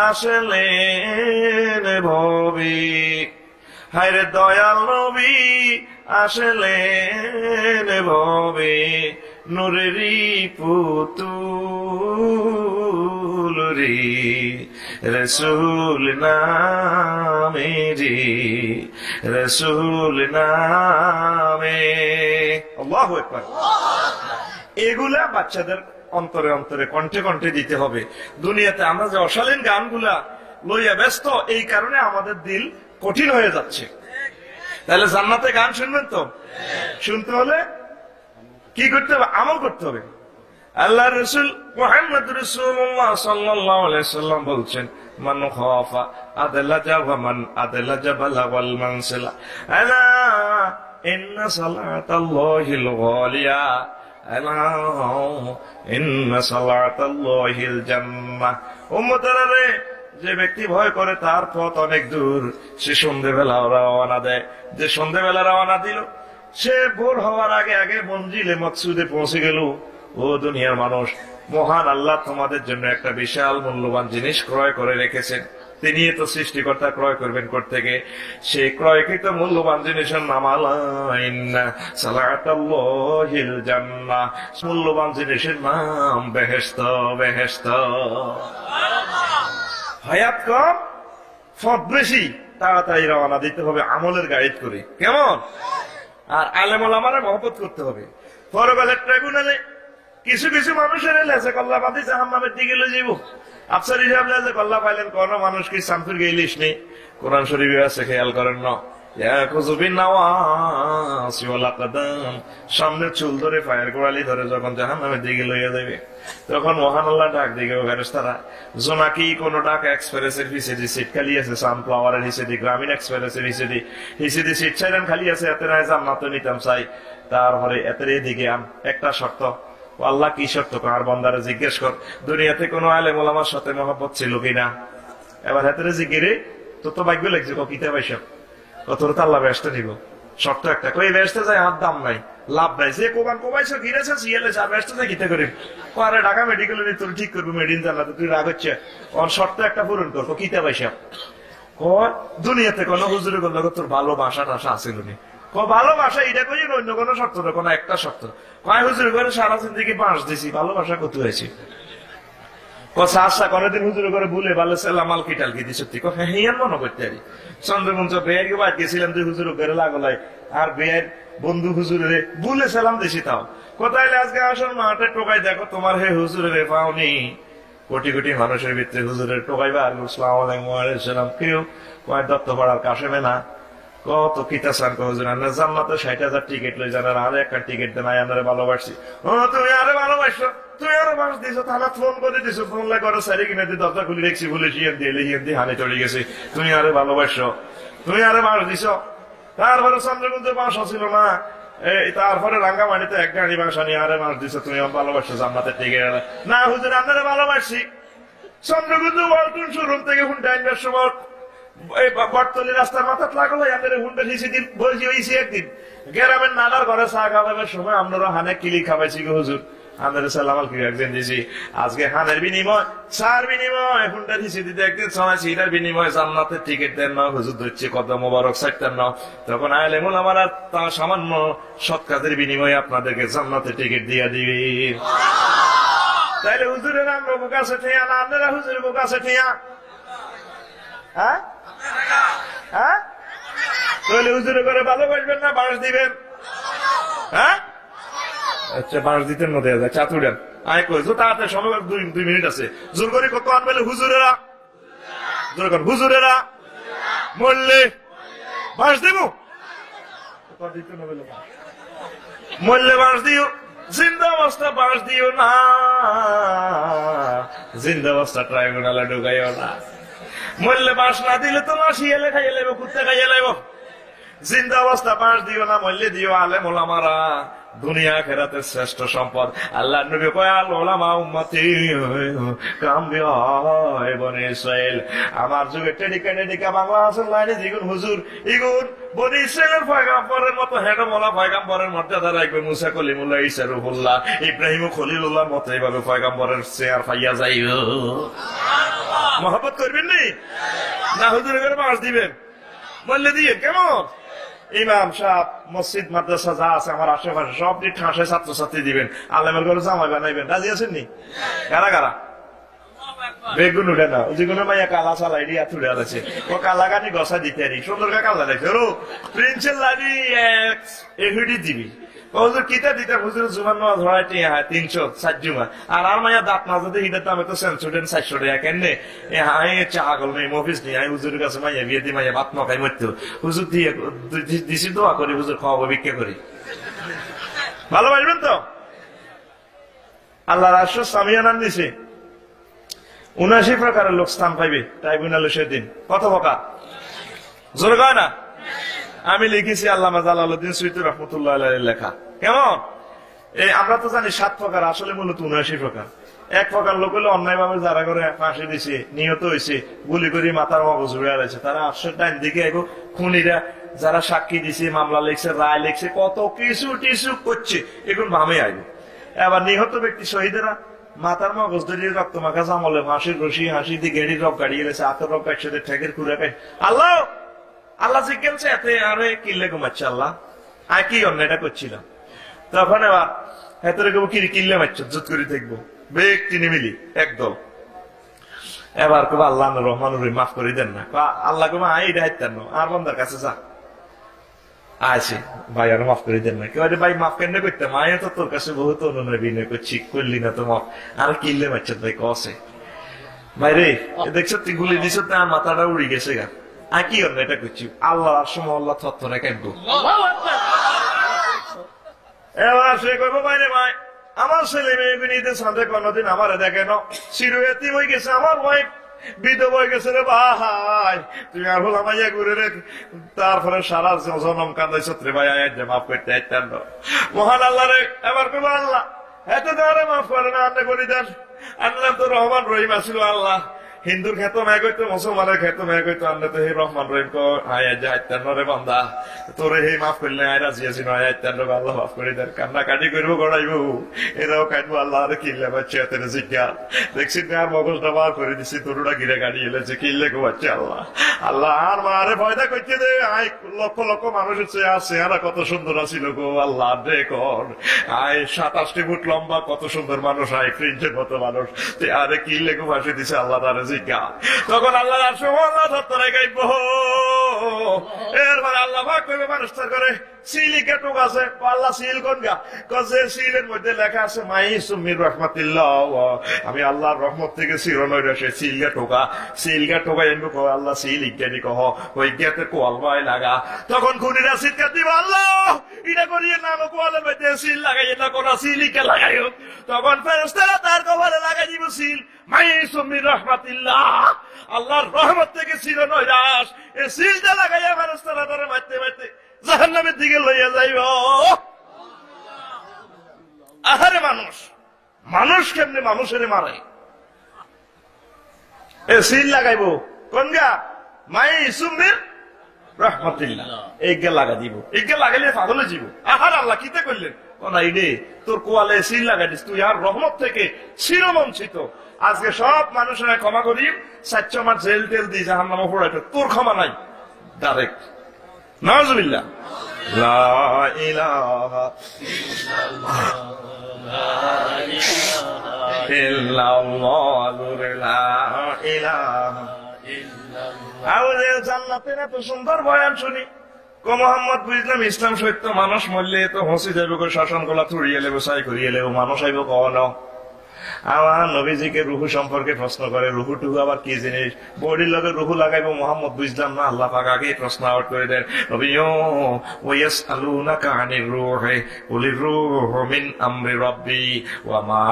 আসলেন ভবি, হায় রে দয়াল নবী আসলেন ভবে, নূরেরই পুতুল রে, রসুল নামে রে, রসুল নামে। আল্লাহু আকবার। এগুলা বাচ্চাদের অন্তরে অন্তরে কণ্ঠে কণ্ঠে দিতে হবে। দুনিয়াতে আমরা যে অশালীন গানগুলা লইয়া ব্যস্ত, এই কারণে আমাদের দিল কঠিন হয়ে যাচ্ছে। তাহলে জান্নাতে গান শুনবেন তো, শুনতে হলে কি করতে হবে? আমল করতে হবে। আল্লাহ রসুল মুহাম্মদ রাসূলুল্লাহ সাল্লাল্লাহু আলাইহি ওয়াসাল্লাম বলছেন, মান খাফা আদলাজা ওয়া মান আদলাজা বালাগাল মানসিলা, আলা ইন্না সালাতাল্লাহিল গালিয়া, আলা ইন্না সালাতাল্লাহিল জান্নাহ। উম্মতেরা রে, যে ব্যক্তি ভয় করে তার পথ অনেক দূর, সে সন্ধ্যেবেলা রওনা দেয়, যে সন্ধ্যেবেলা রওনা দিল সে ভোর হওয়ার আগে আগে মঞ্জিলে মকসুদে পৌঁছে গেল। ও দুনিয়ার মানুষ, মহান আল্লাহ তোমাদের জন্য একটা বিশাল মূল্যবান জিনিস ক্রয় করে রেখেছেন। তিনি তো সৃষ্টিকর্তা, ক্রয় করবেন কোত্থেকে? সে ক্রয়কৃত মূল্যবান জিনিসের নাম সালাতাল্লাহিল জান্নাহ, মূল্যবান জিনিসের নাম বেহেশত। বেহেশত হায়াত কম, ফদ বেশি, তাড়াতাড়ি রওনা দিতে হবে আমলের গাইড করে, কেমন? আর আলেম ওলামারে মহব্বত করতে হবে। পরকালের ট্রাইব্যুনালে কিছু কিছু মানুষের লেজে কল্লা বাঁধি জাহান্নামের দিকে লয়ে যাইব। আফসার হিসাব লেজে কল্লা পাইলেন, কোন মানুষ কি শান্তির গেলিস নেই? কোরআন শরীফে আছে, খেয়াল করেন না, সামনের চুল ধরে ফায়ার গোড়ালি ধরে যখন জাহান্নামের দিকে লইয়া যাবে, তখন মহান আল্লাহ ডাক দিকে ফেরেশতারা, জোনাকি কোন ডাক এক্সপ্রেসের হিসেবে সিট খালি আছে, সানফ্লাওয়ারের হিসেবে, গ্রামীণ এক্সপ্রেসের হিসেবে সিট চাইলেন খালি আছে, এত নাই জান্নাত নিতাম চাই। তারপরে এতের এদিকে একটা শর্ত, আল্লাহ কি শর্ত? কার বন্দারে জিজ্ঞেস কর দুনিয়াতে কোন আলেম ওলামার সাথে মহব্বত ছিল কিনা। এবার হাতের জিজ্ঞেরে তো ভাগ্য লাগছে কিতাব এসব কত আল্লাহ ব্যস্ত নিব। শর্ত একটা, কই ব্যস্ত যায় আর দাম নাই, লাভ নাই, যে কোবান কোবাইছো গিরেছে সিএলএ আর ব্যস্ত যায় গীতা করিম আরে ঢাকা মেডিকেল তুই ঠিক করবি মেডিন জানলা তুই রাগ হচ্ছে ওর শর্ত একটা পূরণ করবো কিতাব এসব। দুনিয়াতে কোন হুজুরে করলে তোর ভালোবাসা টাসা আছে নি, ভালোবাসা এটা কই অন্য কোনো শর্ত না, কোনো একটা শর্ত। কয় হুজুর করে সারা জিন্দগি বাঁশ দিছি, ভালোবাসা কত হয়েছে? কথা আশা কোনদিন হুজুর করে ভুলে ভালো সালাম আলকি টালকি দি সত্যি কথা হিয়ান মনে করতে পারি। চন্দ্রগঞ্জ বেয়ের বাদ গেছিলাম তুই হুজুর করে লাগলাই, আর বেয়ের বন্ধু হুজুরে ভুলে সালাম দিছি, তাও কোথায় আজকে আসল মাঠে টোকাই দেখো তোমার হে হুজুরে পাওনি। কোটি কোটি মানুষের ভিতরে হুজুরের টোকাইবা আর আসসালামু আলাইকুম ওয়া আলাইকুম সালাম কেউ কয় দত্তপাড়ার কাশেমে না কত কিতাসান হুজুর আমরা জান্নাতে 60,000 টিকিট লই জানার আর একটা টিকিট দেন আমরা ভালোবাসি। ও তুমি আরে ভালোবাসো, তুই আরো বাস দিছো, তাহলে ফোন করে দিছো, ফোন লাই করে সারি কিনে দিয়ে দরজা খুলে রেখছি বলে হিয়ান দিয়ে হানি চলে গেছে, তুমি আরে ভালোবাসো, তুমি আরে বাস দিছো। তারপরে চন্দ্রগঞ্জে বাস ছিল না, এই তারপরে রাঙ্গামাটিতে এক গাড়ি বাসা নিয়ে আরে বাস দিছো, তুমি ভালোবাসো জান্নাতে টিকিট না হুজুর আপনারা ভালোবাসি। চন্দ্রগঞ্জ ওয়ালটন শোরুম থেকে হুন্ডা আনবার সময় এই বটতলি রাস্তার মাথা লাগলো হুন্ডা হিসি দিন বলছি হয়েছি একদিন গ্রামের নানার ঘরে চা খাওয়াবার সময় আমরা হানে কিলি খাওয়াইছি গো হুজুর, আমাদের সালামাল কি একদিন দিয়েছি, আজকে হানের বিনিময় চার বিনিময় হুন্ডার হিসি দিতে একদিন শোনাইছি, এটার বিনিময় জান্নাতের টিকিট দেন না হুজুর ধরছে কত মোবারক সাইটেন না। তখন আইলে মূল আমার তার সামান্য সৎ কাজের বিনিময়ে আপনাদেরকে জান্নাতের টিকিট দিয়ে দিবি। তাইলে হুজুরের আমরা বুক আছে ঠিয়া না আপনারা হুজুরের বুক আছে ঠিয়া? হ্যাঁ হ্যাঁ তাহলে হুজুরে করে ভালোবাসবেন না বাঁশ দিবেন? হ্যাঁ আচ্ছা বাঁশ দিতেন মধ্যে যায় চাতুরেন আয় কই তাতে সময় 2 মিনিট আছে, জোর করে কত আনবেলে হুজুরেরা জোর কর হুজুরেরা মরলে বাঁশ দেব, মরলে বাঁশ দিও, জিন্দা অবস্থা বাঁশ দিও না, জিন্দা অবস্থা ট্রাইব্যুনালে ঢুকাইও না। মরলে বাঁশ না দিলে তো না শিয়ালে খাইয়ে লাইব, কুত্তে খাইয়ে লাইব। জিন্দা অবস্থা বাঁশ দিও না, মরলে দিও আলেম ওলামারা, দুনিয়া খেরাতের শ্রেষ্ঠ সম্পদ। আল্লাহ নবী কয় আল ওলামা উম্মতি কামবিয়া বনি ইসরাইল, আমার যুগে টেডিকা বাংলা হাসান লাইনে যেগুন হুজুর ইগুন বনি ইসরাইলের পয়গাম্বরের মতো হেডমলা পয়গাম্বরের মর্যাদা রাখবে। মুসা কলিমুল্লাহ, ঈসা রুহুল্লাহ, ইব্রাহিম খলিলুল্লাহর মতো এইভাবে পয়গাম্বরের চেয়ার পাইয়া যাইব। মহব্বত করবেন নি না হুজুরের করে বাঁশ দিবেন? বললে দিয়ে কেমন ইমাম সাহেব মসজিদ মাদ্রাসা যা আছে আমার আশেপাশে সব দিয়ে ঠাঁসায় ছাত্রছাত্রী দিবেন, আলেমের ঘরে জামাই বানাইবেন, রাজি আছেন নি? কারা কারা বেগুন উঠে না যেগুলো মাইয়া কালা চালা এটি তুলে আছে ও কালা গানি গসা দিতে আরি সুন্দর কালা দেখে ও প্রিন্সের লাড়ি এভিডি দিবি হুজুর কিতা দিতে হুজুর জুমান ধরাই 360 জুমা আর আর মাইয়া দাঁত না যদি হিটার দামে তো সেন্সুডেন্ট 400 টাকা কেনে হাই চাগল নেই মফিস নেই আমি হুজুরের কাছে মাইয়া বিয়ে দিয়ে মাইয়া বাত নখাই মরতো হুজুর দিয়ে দিছি দোয়া করি হুজুর খাওয়াবো ভিক্ষা করি। ভালোবাসবেন তো? আল্লাহ রাষ্ট্র সামিয়ানান দিছে 79 প্রকারের লোক স্থান পাইবে ট্রাইব্যুনালে সেদিন। কত প্রকার জোরে কয় না? আমি লিখেছি আল্লামা জালালউদ্দিন সুয়ুতী রাহমাতুল্লাহ আলাইহির লেখা। কেমন এই আমরা তো জানি 7 প্রকার, আসলে মূলত 79 প্রকার। এক প্রকার লোক হলো অন্যায় ভাবে যারা করে ফাঁসি দিছে, নিহত হয়েছে, গুলি করে মাথার মগজ উড়ে আছে, তারা আসল টাইম দিকে এগো খুনিরা যারা সাক্ষী দিছে, মামলা লিখছে, রায় লিখছে, কত কিছু টিসু করছে, এখন ভামে আইবে। এবার নিহত ব্যক্তি শহীদেরা মাথার মগজ ধরিয়ে রক্ত মাখা জামলে ফাঁসির রশি হাসি দিয়ে গেড়ির রক গাড়িয়ে গেছে, আতর রক একসাথে ঠেকের খুঁড়ে খাই। আল্লাহ আল্লাহ জিজ্ঞাসা এতে আরে কিল্লে ঘুমাচ্ছে আল্লাহ আর কি অন্যায়টা করছিলাম। তখন এবার হেতরে কেবো কি কিল্লে মারছ জুত করে দেখবো ব্যক্তি নিমিলি একদল। এবার কেবো আল্লাহ রহমান মাফ করে দেন না, আল্লাহ কেবো এটা হাইতেন না আর বন্দার কাছে যা আছে ভাই আর মাফ করে দেন না কেউ ভাই মাফ কেন করতে মায়ের তো তোর কাছে বহুত অনুনয় বিনয় করছি করলি না তো মাফ আর কিনলে মারছে ভাই কসে ভাই রে দেখছো তুই গুলি দিছ তার মাথাটা উড়ে গেছে গা আর কি অন্য এটা করছি আল্লাহ সময় আল্লাহ থরে কাটবো এবার সে করবো ভাই রে ভাই আমার ছেলে মেয়ে বিনীতের সাথে কোনোদিন আমার দেখে না শিরুয়াতি হয়ে গেছে আমার ওয়াইফ বিধব হয়ে গেছে রে ভাই তুমি আর হল আমাইয়া ঘুরে রে তারপরে সারা জনম কান্দাইছ রে ভাই আয় মাফ করতে আইতেন মহান আল্লাহ রে এবার করবো আল্লাহ এত ধরে মাফ করে না আপনি করে দেন আল্লাহ তো রহমান রহিম আসিল আল্লাহ হিন্দুর খ্যাত মেয়ে কইতো মুসলমানের খ্যাত মেয়ে কইতো আন্না তো হে রহমান রহিম কো আয় আইতেন রে বান্দা তোরে হে মাফ করলে আয় রাজি আছি নয় আইতেন রে আল্লাহ মাফ করে দেন কান্না কাটি করবো গড়াইবো এরাও কাটবো আল্লাহ রে কিনলে বাচ্চা তেন জিজ্ঞা দেখছি আর মগজটা বার করে দিছি তোরটা গিরে গাড়ি এলেছে কিনলে গো বাচ্চা আল্লাহ আল্লাহ আর মারে ভয়টা করছে দে আয় লক্ষ লক্ষ মানুষ আছে আর কত সুন্দর আছিল গো আল্লাহ দেখুন আয় 27 ফুট লম্বা কত সুন্দর মানুষ আয় ফ্রিঞ্চের মতো মানুষ আরে কিনলে গো ভাসে দিছে আল্লাহ তারে তখন আল্লাহ আল্লাহ ধরে গাইব এরপরে আল্লাহ ভাগ করবে মানুষ করে সিলিকে টুক আছে আল্লাহ সিল কোন গা কজে সিলের মধ্যে লেখা আছে মাই সুমির রহমাতিল্লাহ আমি আল্লাহর রহমত থেকে সিরনই রসে সিলগা টোকা এমনি কহ আল্লাহ সিল ইজ্ঞানী কহ ওই জ্ঞাতে কোয়াল ভাই লাগা তখন খুনিরা সিলকা দিব আল্লাহ এটা করিয়ে নাম কোয়ালের মধ্যে সিল লাগাই না কোন সিলিকে লাগাই তখন ফেরেশতারা তার কপালে লাগাই দিব সিল মাই সুমির রহমাতিল্লাহ আল্লাহর রহমত থেকে সিরনই রাস এই সিলটা লাগাইয়া ফেরেশতারা তারে মারতে মারতে জাহান্নামের দিকে লইয়া যাইব আহারে মানুষ কেমনে মানুষের মারে এ সিল লাগাইব কোন গা মাই সুমির রহমাতিল্লাহ এইগে লাগা দিব এইগে লাগাইলে পাগলে যাব আহার আল্লাহ কিতে করলেন কোনাই রে তোর কোয়ালে সিল লাগাই দিস তুই আর রহমত থেকে চিরবঞ্চিত আজকে সব মানুষেরা ক্ষমা করি 4 মাস জেল টেল দিয়ে জাহান্নামে পড়াইতো তোর ক্ষমা নাই ডাইরেক্ট নাউজুবিল্লাহ লা ইলাহা ইল্লাল্লাহ লা ইলাহা ইল্লাল্লাহ জান্নাতের এত সুন্দর বয়ান শুনি কো মোহাম্মদ বুঝলাম ইসলাম সত্য মানুষ মরলে তো হসি যাইব শাসন গলা থুড়িয়ে লেবো সাই করিয়ে লেবো মানুষ আইব কন আমার নবীজিকে রুহু সম্পর্কে প্রশ্ন করে রুহু টুহু আবার কি জিনিস বডির লগে রুহু লাগাইবো মোহাম্মদ বুঝলাম না আল্লাহ পাক আগে প্রশ্ন আউট করে দেন নবীও ওয়াসআলুনাকা আনির রূহি কুলির রূহু মিন আমরি রাব্বি ওয়া মা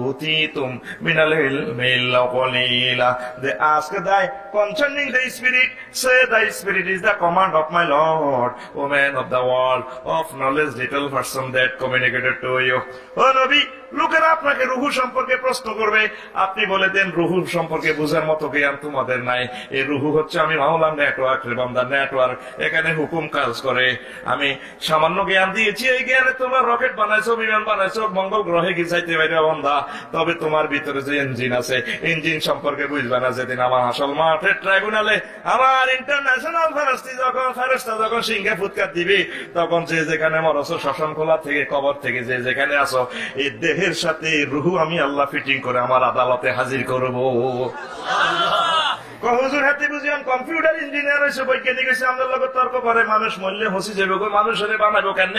উতিতুম মিনাল ইলমি ইল্লা কলিলা they ask thy concerning the spirit say the spirit is the command of my lord o man of the world of knowledge little person that communicated to you ও নবী লোকেরা আপনাকে রুহু সম্পর্কে প্রশ্ন করবে আপনি বলে দেন রুহু সম্পর্কে বোঝার মতো জ্ঞান তোমাদের নাই এই রুহু হচ্ছে আমি মাওলানা নেটওয়ার্ক বান্দা নেটওয়ার্ক এখানে হুকুম কাজ করে আমি সামান্য জ্ঞান দিয়েছি এই জ্ঞানে তোমার রকেট বানাইছো বিমান বানাইছো মঙ্গল গ্রহে গিয়েছাইতে পারে বান্দা তবে তোমার ভিতরে যে ইঞ্জিন আছে ইঞ্জিন সম্পর্কে বুঝবে না যেদিন আমার আসল মাঠের ট্রাইব্যুনালে আমার ইন্টারন্যাশনাল ফেরেশতা যখন সিংহে ফুৎকার দিবে তখন যে যেখানে মরছো শ্মশান খোলা থেকে কবর থেকে যে যেখানে আসো এই দেহের সাথে রুহু আমি আল্লাহ ফিটিং করে আমার আদালতে হাজির করবো হুজুর হাতে বুঝিয়ান কম্পিউটার ইঞ্জিনিয়ার হয়েছে বৈজ্ঞানিক হয়েছে আমাদের লোক তর্ক করে মানুষ মরলে হসি যাবে গো মানুষের বানাবো কেন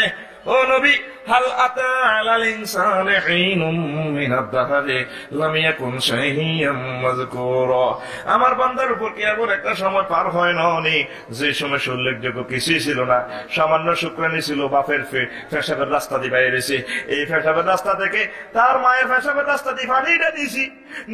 ও নবী হাল আতা আলাল ইনসানি হিনুম মিনাদ দাহরি লাম ইয়াকুন শাইইয়াম মাযকুরা আমার বান্দার উপর কি এমন একটা সময় পার হয় না যে সময় উল্লেখযোগ্য কিছুই ছিল না সামান্য শুকরানি ছিল বাপের পেশাবের রাস্তা দিয়ে বাইরেছে এই পেশাবের রাস্তা থেকে তার মায়ের পেশাবের রাস্তা দিয়ে পানিটা দিয়েছি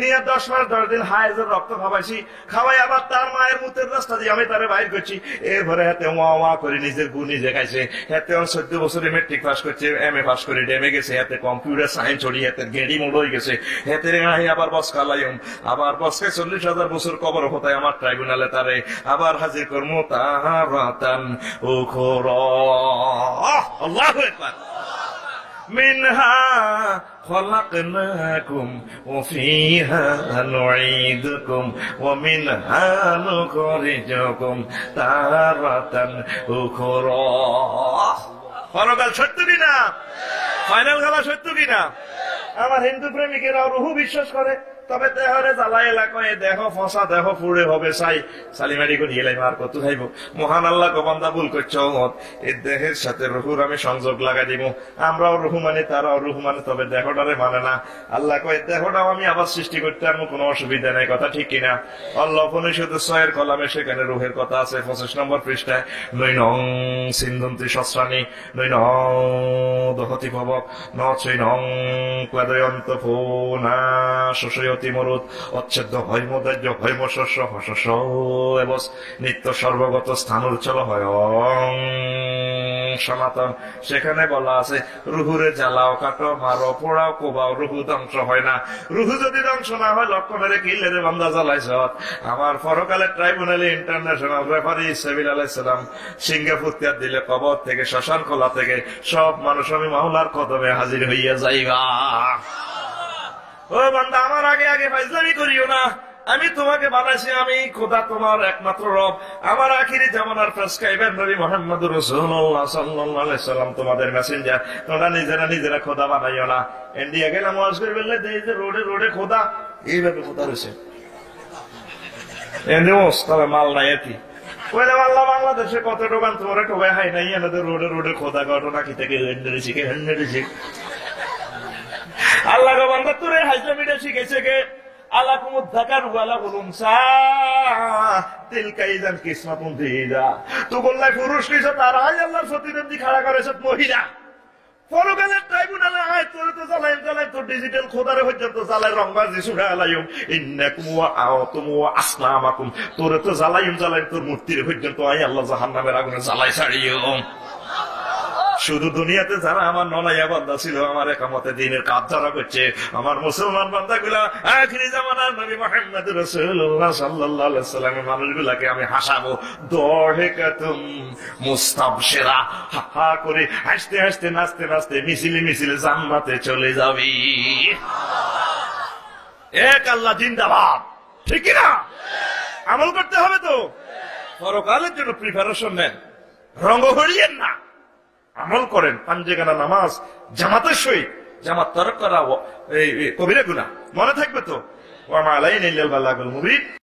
নিয়ে 10 মাস 10 দিন হাইজের রক্ত খাওয়াইছি খাওয়াই আবার তার মায়ের মুতের রাস্তা দিয়ে আমি তারে বাইর করছি এরপরে হাতে ওয়া করে নিজের গু নিজে খাইছে হাতে 14 বছরে মেট্রিক পাস করছে এমএ পাস করে ডেমে গেছে হাতে কম্পিউটার সায়েন্স চড়ি হাতে গেড়ি মোড় হয়ে গেছে হাতে আবার বস খালাইম আবার বসকে 40,000 বছর কবর হতায় আমার ট্রাইব্যুনালে তারে আবার হাজির করবো তাহারাতান উখরা আল্লাহু আকবার মিনহা خلقناكم وفيها نعيدكم ومنها نخرجكم تارة أخرى পরকাল সত্য কিনা ফাইনাল খেলা সত্য কিনা আমার হিন্দু প্রেমিকেরা রুহু বিশ্বাস করে তবে দেহরে জ্বালাই এলাকায় দেহ ফসা দেহ পুড়ে হবে চাই সালিমারি করে এলাই মার কত খাইব। মহান আল্লাহ কবান্দা ভুল করছে এই দেহের সাথে রুহুর আমি সংযোগ লাগাই দিব। আমরাও রুহু মানে তারাও রুহু মানে, তবে দেহটারে মানে না। আল্লাহ কয় দেহটাও আমি আবার সৃষ্টি করতে আমার কোনো অসুবিধা নেই, কথা ঠিক কিনা? আল্লাহ উপনিষদের 6 কলামে সেখানে রুহের কথা আছে 25 নম্বর পৃষ্ঠায়। নৈনং সিন্ধন্তি শস্রাণী নৈনং দহতি ভবক ন চৈনং ক্লাদয়ন্ত ফোনা শোষয়তি মরুত অচ্ছেদ্য হৈমদার্য হৈম শস্য হশস্য এবস নিত্য সর্বগত স্থানুচ্চল হয় সনাতন। সেখানে বলা আছে রুহুরে জ্বালাও কাটো মারো পোড়াও কোবাও রুহু ধ্বংস হয় না। রুহু যদি ধ্বংস না হয় লক্ষণের কিলের বান্দা জ্বালাইছ। আমার পরকালের ট্রাইব্যুনালে ইন্টারন্যাশনাল রেফারি ইসরাফিল আলাইহিস সালাম সিংহে ফুৎকার দিলে কবর থেকে শ্মশান খোলা থেকে সব মানুষ আমি মাওলার কদমে হাজির হইয়া যাইবা। ও বান্দা আমার আগে আগে ফাইজলামি করিও না। আমি তোমাকে বানাইছি, আমি খোদা তোমার একমাত্র রব। আমার আখিরি জামানার প্রেসক্রাইবার নবী মুহাম্মদুর রাসূলুল্লাহ সাল্লাল্লাহু আলাইহি সাল্লাম তোমাদের মেসেঞ্জার। তোমরা নিজেরা খোদা বানাইও না। ইন্ডিয়া গেলাম ওয়াজ করে বললে এই যে রোডে রোডে খোদা, এইভাবে খোদা রয়েছে এনিওস, তবে মাল নাই এটি কইলে আল্লাহ বাংলাদেশে কত দোকান তোমার ঠোবাই হাই নাই এনাদের রোডে রোডে খোদা ঘটনা কি থেকে হেন্ডেছি আল্লাহ বান্দা তোরে হাইজলামিটা শিখেছে কে? আলাকুমুদ যাকার ওয়ালা উনসা তিলকা ইযান কিসমাতুন দিজা। তো বললাই পুরুষ নিছ তারাই আল্লাহর প্রতিনিধি খাড়া করেছে মহিলা। পরকালের ট্রাইব্যুনালে আয় তোর তো জ্বালাই তোর ডিজিটাল খোদারে পর্যন্ত জ্বালাই রংবাজি সুরা আলাইম ইন্নাকুম ওয়া আওতুম ওয়া আসনামাকুম। তোর তো জ্বালাই তোর মূর্তির পর্যন্ত আয় আল্লাহ জাহান্নামের আগুনে জ্বালাই ছাড়িও। শুধু দুনিয়াতে যারা আমার ননাইয়া বান্দা ছিল, আমার একামতে দিনের কাজ যারা করছে, আমার মুসলমান বান্দা গুলা আখিরি জামানার নবী মুহাম্মদ রাসূলুল্লাহ সাল্লাল্লাহু আলাইহি সাল্লামের মানুষগুলাকে আমি হাসাবো। দহেকাতুম মুস্তাবশিরা, হা করে হাসতে হাসতে নাচতে নাচতে মিছিলে মিছিলে জান্নাতে চলে যাবি। এক আল্লাহ জিন্দাবাদ, ঠিক না? আমল করতে হবে তো। পরকালের জন্য প্রিপারেশন নেন, রঙ হরিয়েন না, আমল করেন। পাঞ্জেগানা নামাজ জামাতের সহিত, জামাত তরক করা কবিরা গুনাহ, মনে থাকবে তো। ওয়া মা আলাইনা ইল্লাল বালাগুল মুবিন।